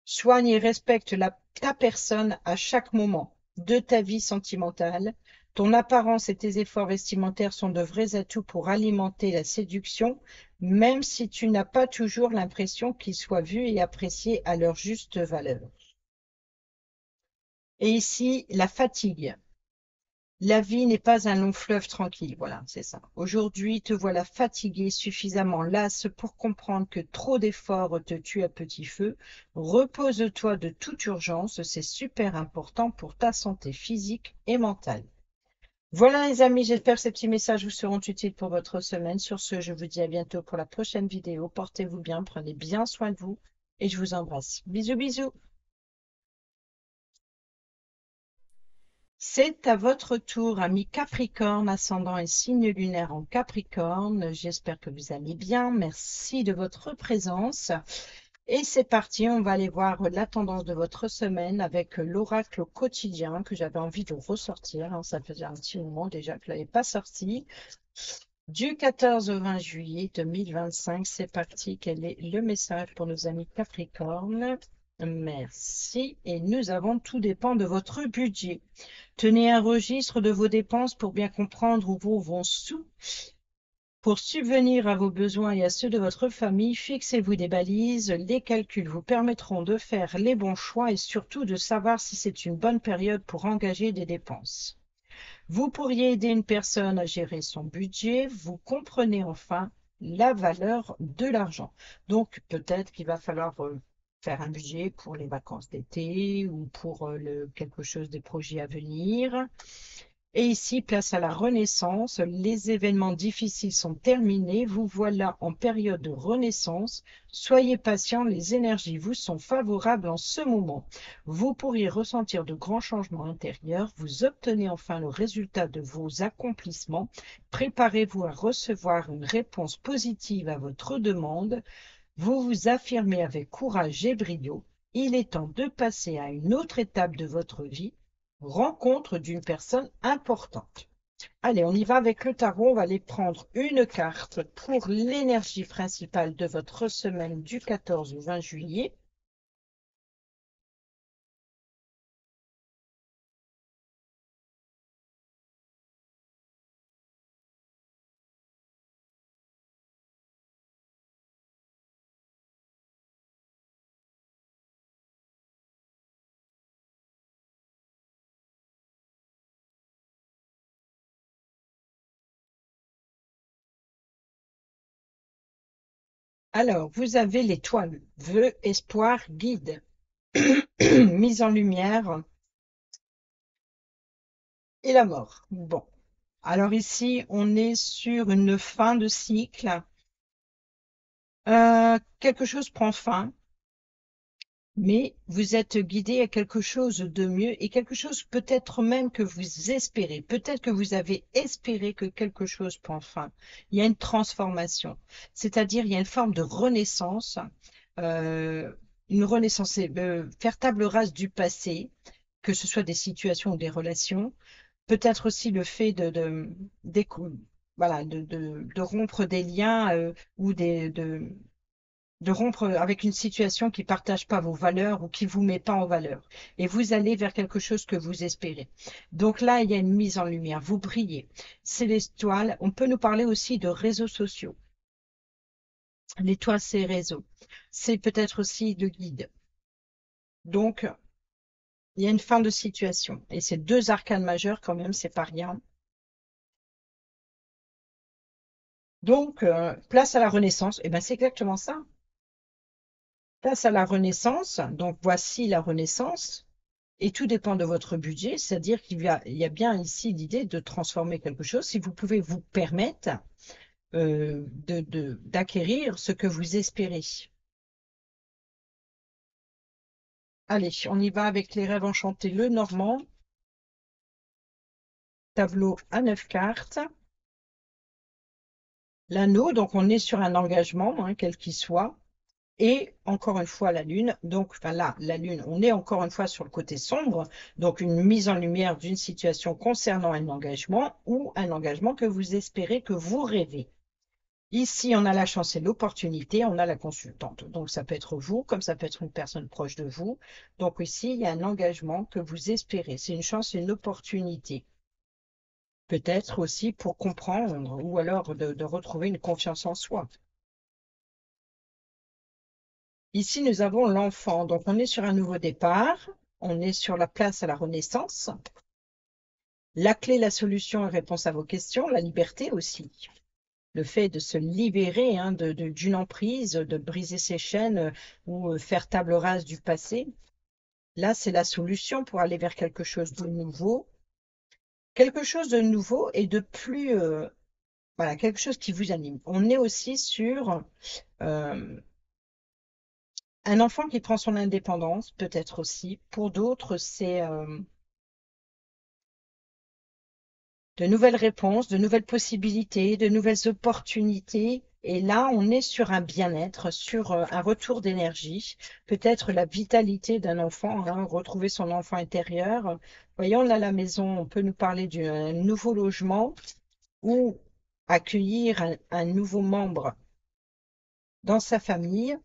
Soigne et respecte ta personne à chaque moment de ta vie sentimentale. Ton apparence et tes efforts vestimentaires sont de vrais atouts pour alimenter la séduction, même si tu n'as pas toujours l'impression qu'ils soient vus et appréciés à leur juste valeur. Et ici, la fatigue. La vie n'est pas un long fleuve tranquille, voilà, c'est ça. Aujourd'hui, te voilà fatigué, suffisamment lasse pour comprendre que trop d'efforts te tuent à petit feu. Repose-toi de toute urgence, c'est super important pour ta santé physique et mentale. Voilà les amis, j'espère que ces petits messages vous seront utiles pour votre semaine. Sur ce, je vous dis à bientôt pour la prochaine vidéo. Portez-vous bien, prenez bien soin de vous et je vous embrasse. Bisous, bisous. C'est à votre tour, ami Capricorne, ascendant et signe lunaire en Capricorne. J'espère que vous allez bien. Merci de votre présence. Et c'est parti, on va aller voir la tendance de votre semaine avec l'oracle quotidien que j'avais envie de ressortir. Hein. Ça faisait un petit moment déjà que je ne l'avais pas sorti. Du 14 au 20 juillet 2025, c'est parti. Quel est le message pour nos amis Capricorne? Merci. Et nous avons tout dépend de votre budget. Tenez un registre de vos dépenses pour bien comprendre où vont vos sous. Pour subvenir à vos besoins et à ceux de votre famille, fixez-vous des balises. Les calculs vous permettront de faire les bons choix et surtout de savoir si c'est une bonne période pour engager des dépenses. Vous pourriez aider une personne à gérer son budget. Vous comprenez enfin la valeur de l'argent. Donc, peut-être qu'il va falloir faire un budget pour les vacances d'été ou pour quelque chose des projets à venir. Et ici, place à la renaissance. Les événements difficiles sont terminés. Vous voilà en période de renaissance. Soyez patient, les énergies vous sont favorables en ce moment. Vous pourriez ressentir de grands changements intérieurs. Vous obtenez enfin le résultat de vos accomplissements. Préparez-vous à recevoir une réponse positive à votre demande. Vous vous affirmez avec courage et brio. Il est temps de passer à une autre étape de votre vie, rencontre d'une personne importante. Allez, on y va avec le tarot. On va aller prendre une carte pour l'énergie principale de votre semaine du 14 au 20 juillet. Alors, vous avez l'étoile, vœux, espoir, guide, mise en lumière et la mort. Bon, alors ici, on est sur une fin de cycle. Quelque chose prend fin, mais vous êtes guidé à quelque chose de mieux et quelque chose peut-être même que vous espérez. Peut-être que vous avez espéré que quelque chose prend fin. Il y a une transformation, c'est-à-dire il y a une forme de renaissance, euh, une renaissance, c'est faire table rase du passé, que ce soit des situations ou des relations. Peut-être aussi le fait voilà, de rompre des liens ou de rompre avec une situation qui ne partage pas vos valeurs ou qui ne vous met pas en valeur. Et vous allez vers quelque chose que vous espérez. Donc là, il y a une mise en lumière. Vous brillez. C'est l'étoile. On peut nous parler aussi de réseaux sociaux. L'étoile, c'est réseau. C'est peut-être aussi le guide. Donc, il y a une fin de situation. Et ces deux arcanes majeures, quand même, c'est pas rien. Donc, place à la Renaissance. Eh ben, c'est exactement ça. Place à la Renaissance. Donc, voici la Renaissance. Et tout dépend de votre budget, c'est-à-dire qu'il y a bien ici l'idée de transformer quelque chose. Si vous pouvez vous permettre d'acquérir ce que vous espérez. Allez, on y va avec les rêves enchantés. Le Normand, tableau à 9 cartes. L'anneau, donc on est sur un engagement, hein, quel qu'il soit. Et encore une fois, la Lune. Donc, enfin là, la Lune, on est encore une fois sur le côté sombre. Donc, une mise en lumière d'une situation concernant un engagement ou un engagement que vous espérez, que vous rêvez. Ici, on a la chance et l'opportunité, on a la consultante. Donc, ça peut être vous, comme ça peut être une personne proche de vous. Donc, ici, il y a un engagement que vous espérez. C'est une chance et une opportunité. Peut-être aussi pour comprendre ou alors de retrouver une confiance en soi. Ici, nous avons l'enfant. Donc, on est sur un nouveau départ. On est sur la place à la renaissance. La clé, la solution et réponse à vos questions. La liberté aussi. Le fait de se libérer hein, d'une emprise, de briser ses chaînes ou faire table rase du passé. Là, c'est la solution pour aller vers quelque chose de nouveau. Quelque chose de nouveau et de plus... voilà, quelque chose qui vous anime. On est aussi sur euh, un enfant qui prend son indépendance, peut-être aussi. Pour d'autres, c'est de nouvelles réponses, de nouvelles possibilités, de nouvelles opportunités. Et là, on est sur un bien-être, sur un retour d'énergie, peut-être la vitalité d'un enfant, hein, retrouver son enfant intérieur. Voyons, là, la maison, on peut nous parler d'un nouveau logement ou accueillir un nouveau membre dans sa famille.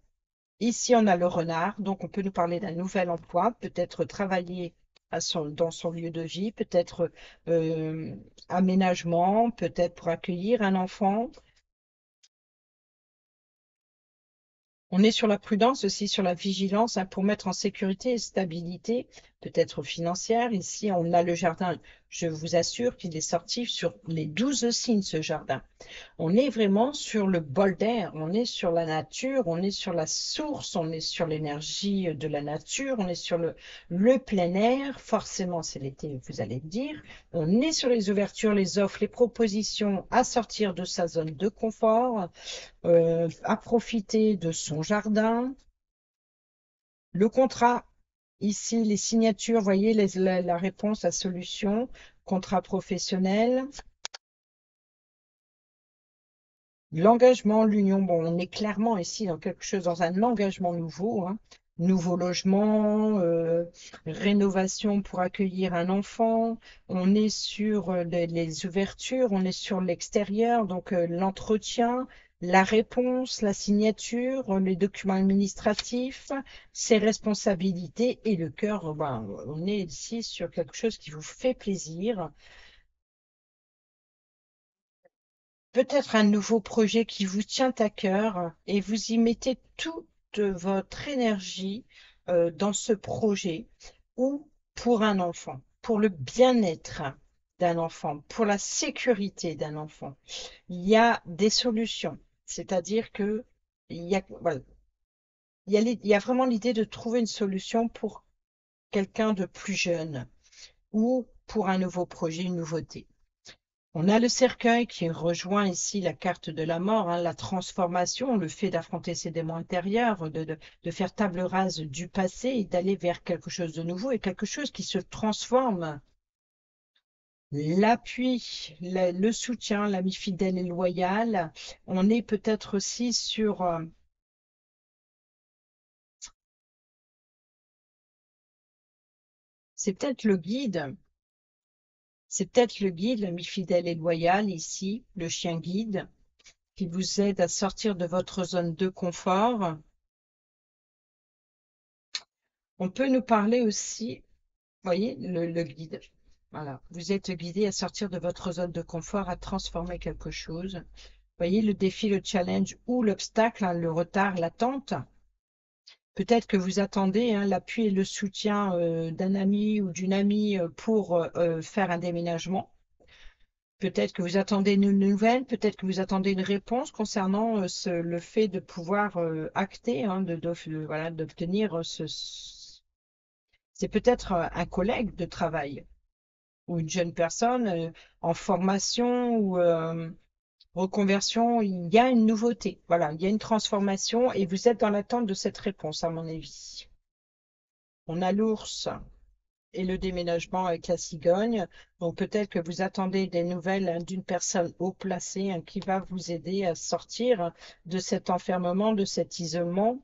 Ici, on a le renard, donc on peut nous parler d'un nouvel emploi, peut-être travailler dans son lieu de vie, peut-être aménagement, peut-être pour accueillir un enfant. On est sur la prudence aussi, sur la vigilance hein, pour mettre en sécurité et stabilité, peut-être financière. Ici, on a le jardin. Je vous assure qu'il est sorti sur les 12 signes, ce jardin. On est vraiment sur le bol d'air, on est sur la nature, on est sur la source, on est sur l'énergie de la nature, on est sur le plein air. Forcément, c'est l'été, vous allez me dire. On est sur les ouvertures, les offres, les propositions à sortir de sa zone de confort, à profiter de son jardin. Le contrat, ici, les signatures, voyez la réponse, la solution, contrat professionnel. L'engagement, l'union, bon, on est clairement ici dans quelque chose, dans un engagement nouveau, hein. Nouveau logement, rénovation pour accueillir un enfant. On est sur les ouvertures, on est sur l'extérieur, donc l'entretien, la réponse, la signature, les documents administratifs, ses responsabilités et le cœur. Ben, on est ici sur quelque chose qui vous fait plaisir. Peut-être un nouveau projet qui vous tient à cœur et vous y mettez toute votre énergie dans ce projet ou pour un enfant, pour le bien-être d'un enfant, pour la sécurité d'un enfant. Il y a des solutions, c'est-à-dire que voilà, il y a vraiment l'idée de trouver une solution pour quelqu'un de plus jeune ou pour un nouveau projet, une nouveauté. On a le cercueil qui rejoint ici la carte de la mort, hein, la transformation, le fait d'affronter ses démons intérieurs, de faire table rase du passé et d'aller vers quelque chose de nouveau et quelque chose qui se transforme. L'appui, le soutien, l'ami fidèle et loyal. On est peut-être aussi sur... c'est peut-être le guide. C'est peut-être le guide, l'ami fidèle et loyal ici, le chien guide, qui vous aide à sortir de votre zone de confort. On peut nous parler aussi, vous voyez, le guide. Voilà, vous êtes guidé à sortir de votre zone de confort, à transformer quelque chose. Vous voyez, le défi, le challenge ou l'obstacle, hein, le retard, l'attente. Peut-être que vous attendez hein, l'appui et le soutien d'un ami ou d'une amie pour faire un déménagement. Peut-être que vous attendez une nouvelle, peut-être que vous attendez une réponse concernant le fait de pouvoir acter, hein, voilà, d'obtenir c'est peut-être un collègue de travail ou une jeune personne en formation ou reconversion. Il y a une nouveauté, voilà, il y a une transformation et vous êtes dans l'attente de cette réponse, à mon avis. On a l'ours et le déménagement avec la cigogne. Donc peut-être que vous attendez des nouvelles hein, d'une personne haut placée hein, qui va vous aider à sortir de cet enfermement, de cet isolement.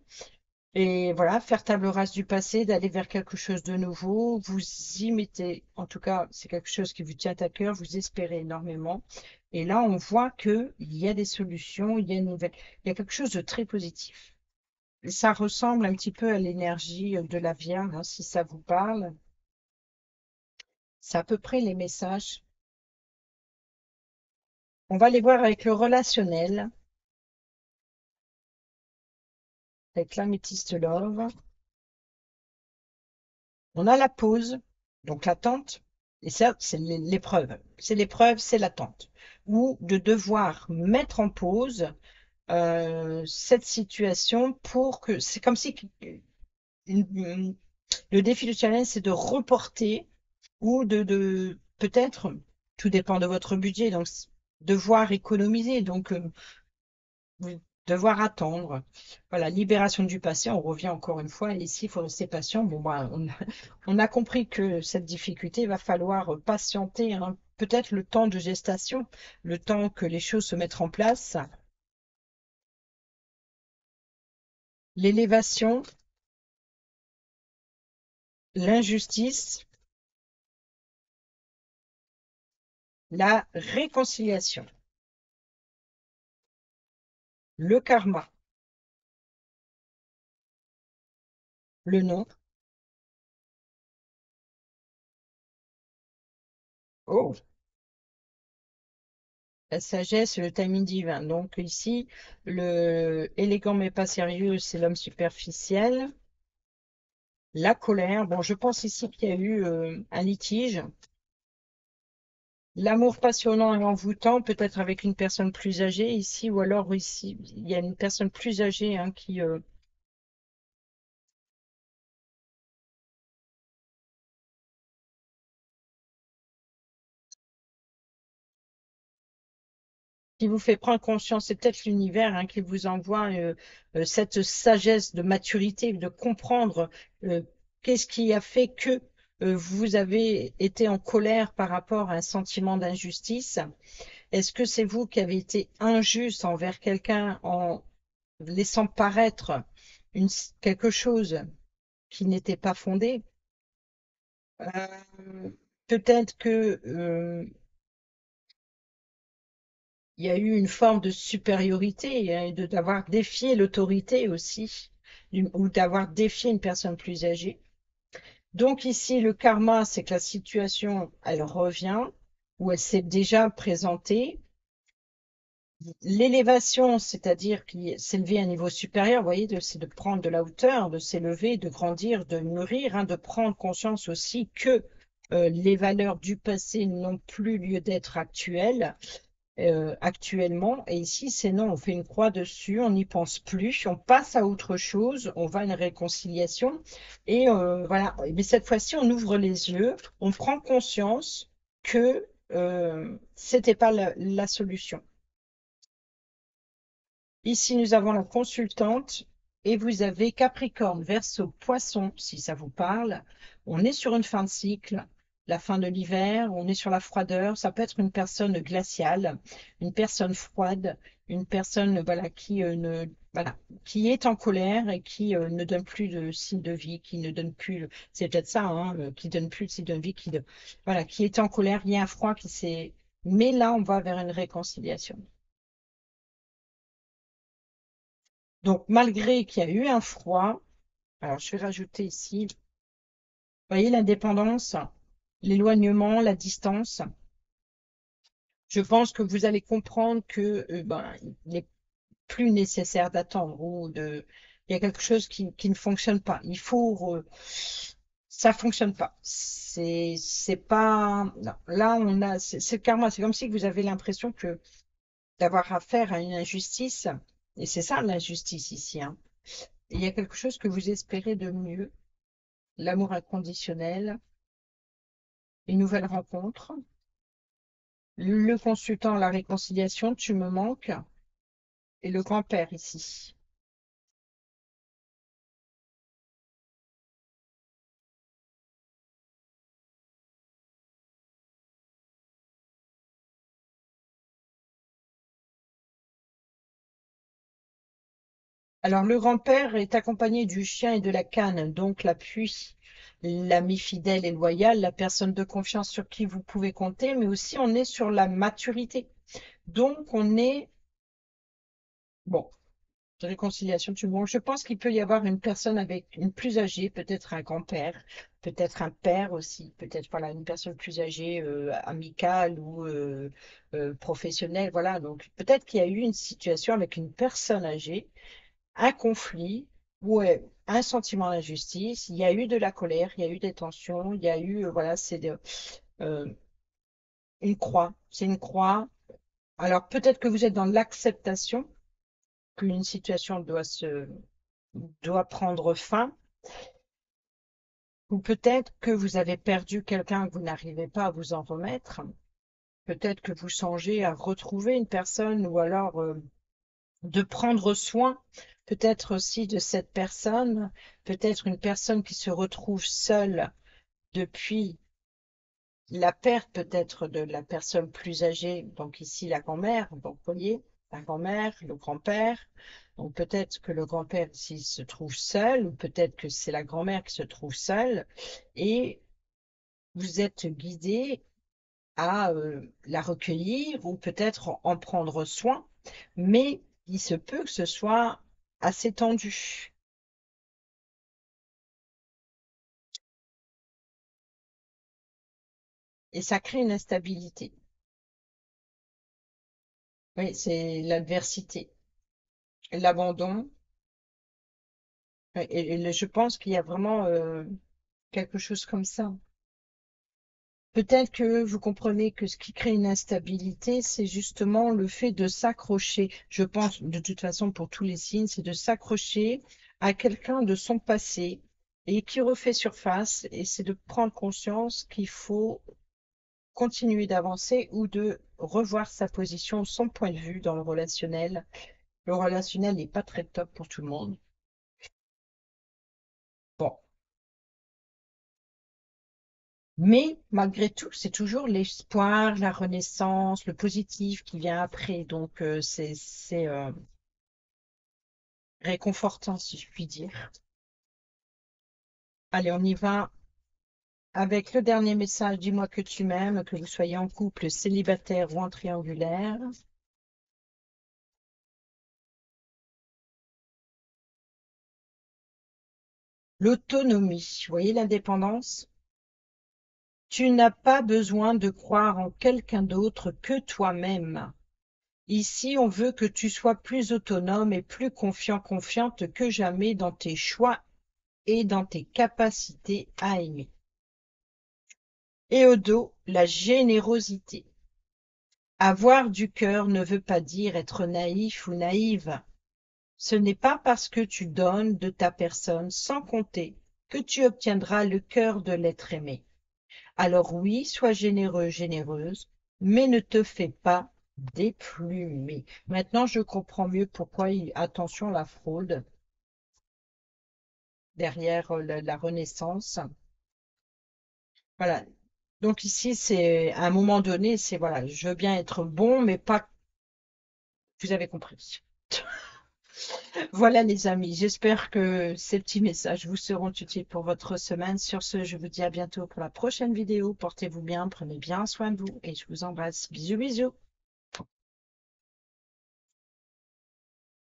Et voilà, faire table rase du passé, d'aller vers quelque chose de nouveau. Vous y mettez, en tout cas, c'est quelque chose qui vous tient à cœur, vous espérez énormément. Et là, on voit qu'il y a des solutions, il y a une nouvelle, il y a quelque chose de très positif. Ça ressemble un petit peu à l'énergie de la Vierge, hein, si ça vous parle. C'est à peu près les messages. On va les voir avec le relationnel, avec l'améthyste love. On a la pause, donc l'attente, et ça, c'est l'épreuve. C'est l'épreuve, c'est l'attente. Ou de devoir mettre en pause cette situation pour que... C'est comme si le défi du challenge, c'est de reporter ou de peut-être, tout dépend de votre budget, donc devoir économiser. Donc, oui, devoir attendre. Voilà, libération du passé, on revient encore une fois, ici, il faut rester patient. Bon, bah, on a compris que cette difficulté, il va falloir patienter, hein, peut-être le temps de gestation, le temps que les choses se mettent en place. L'élévation, l'injustice, la réconciliation, le karma, le non. Oh, la sagesse et le timing divin. Donc ici, le élégant mais pas sérieux, c'est l'homme superficiel. La colère, bon, je pense ici qu'il y a eu un litige. L'amour passionnant et envoûtant, peut-être avec une personne plus âgée ici, ou alors ici, il y a une personne plus âgée hein, qui vous fait prendre conscience, c'est peut-être l'univers hein, qui vous envoie cette sagesse de maturité, de comprendre qu'est-ce qui a fait que vous avez été en colère par rapport à un sentiment d'injustice. Est-ce que c'est vous qui avez été injuste envers quelqu'un en laissant paraître quelque chose qui n'était pas fondé? Peut-être que il y a eu une forme de supériorité, hein, d'avoir défié l'autorité aussi, ou d'avoir défié une personne plus âgée. Donc ici, le karma, c'est que la situation, elle revient, ou elle s'est déjà présentée. L'élévation, c'est-à-dire s'élever à un niveau supérieur, vous voyez, c'est de prendre de la hauteur, de s'élever, de grandir, de mûrir, hein, de prendre conscience aussi que les valeurs du passé n'ont plus lieu d'être actuelles, actuellement. Et ici, c'est non, on fait une croix dessus, on n'y pense plus, on passe à autre chose, on va à une réconciliation. Et voilà. Mais cette fois-ci, on ouvre les yeux, on prend conscience que c'était pas la solution. Ici, nous avons la consultante et vous avez Capricorne, Verseau, Poisson, si ça vous parle. On est sur une fin de cycle, la fin de l'hiver, on est sur la froideur. Ça peut être une personne glaciale, une personne froide, une personne voilà, voilà, qui est en colère et qui ne donne plus de signe de vie, qui ne donne plus, c'est peut-être ça, hein, qui donne plus de signe de vie, voilà, qui est en colère. Il y a un froid qui s'est. Mais là, on va vers une réconciliation. Donc, malgré qu'il y a eu un froid, alors je vais rajouter ici, vous voyez l'indépendance, l'éloignement, la distance. Je pense que vous allez comprendre que ben, il n'est plus nécessaire d'attendre il y a quelque chose qui ne fonctionne pas. Ça fonctionne pas. C'est pas, non. Là, c'est karma. C'est comme si vous avez l'impression que d'avoir affaire à une injustice, et c'est ça l'injustice ici, hein. Il y a quelque chose que vous espérez de mieux, l'amour inconditionnel, une nouvelle rencontre, le consultant, la réconciliation, tu me manques, et le grand-père ici. Alors, le grand-père est accompagné du chien et de la canne, donc l'appui, l'ami fidèle et loyal, la personne de confiance sur qui vous pouvez compter, mais aussi on est sur la maturité. Donc, on est, bon, réconciliation, je pense qu'il peut y avoir une personne avec une plus âgée, peut-être un grand-père, peut-être un père aussi, peut-être voilà une personne plus âgée, amicale ou professionnelle, voilà. Donc peut-être qu'il y a eu une situation avec une personne âgée, un conflit ou un sentiment d'injustice. Il y a eu de la colère, il y a eu des tensions, il y a eu voilà, euh, une croix, c'est une croix. Alors peut-être que vous êtes dans l'acceptation qu'une situation doit prendre fin, ou peut-être que vous avez perdu quelqu'un que vous n'arrivez pas à vous en remettre. Peut-être que vous songez à retrouver une personne ou alors de prendre soin peut-être aussi de cette personne, peut-être une personne qui se retrouve seule depuis la perte peut-être de la personne plus âgée, donc ici la grand-mère, donc vous voyez, la grand-mère, le grand-père. Donc peut-être que le grand-père ici se trouve seul, ou peut-être que c'est la grand-mère qui se trouve seule, et vous êtes guidé à la recueillir ou peut-être en prendre soin, mais il se peut que ce soit assez tendu. Et ça crée une instabilité. Oui, c'est l'adversité, l'abandon. Et je pense qu'il y a vraiment quelque chose comme ça. Peut-être que vous comprenez que ce qui crée une instabilité, c'est justement le fait de s'accrocher. Je pense, de toute façon, pour tous les signes, c'est de s'accrocher à quelqu'un de son passé et qui refait surface. Et c'est de prendre conscience qu'il faut continuer d'avancer ou de revoir sa position, son point de vue dans le relationnel. Le relationnel n'est pas très top pour tout le monde. Bon. Mais malgré tout, c'est toujours l'espoir, la renaissance, le positif qui vient après. Donc, c'est réconfortant, si je puis dire. Allez, on y va avec le dernier message. Dis-moi que tu m'aimes, que vous soyez en couple, célibataire ou en triangulaire. L'autonomie, vous voyez l'indépendance? Tu n'as pas besoin de croire en quelqu'un d'autre que toi-même. Ici, on veut que tu sois plus autonome et plus confiante que jamais dans tes choix et dans tes capacités à aimer. Et au dos, la générosité. Avoir du cœur ne veut pas dire être naïf ou naïve. Ce n'est pas parce que tu donnes de ta personne sans compter que tu obtiendras le cœur de l'être aimé. Alors oui, sois généreux, généreuse, mais ne te fais pas déplumer. Maintenant, je comprends mieux pourquoi, attention, la fraude derrière la Renaissance. Voilà. Donc ici, c'est à un moment donné, c'est voilà, je veux bien être bon, mais pas. Vous avez compris. Voilà les amis, j'espère que ces petits messages vous seront utiles pour votre semaine. Sur ce, je vous dis à bientôt pour la prochaine vidéo. Portez-vous bien, prenez bien soin de vous et je vous embrasse. Bisous, bisous.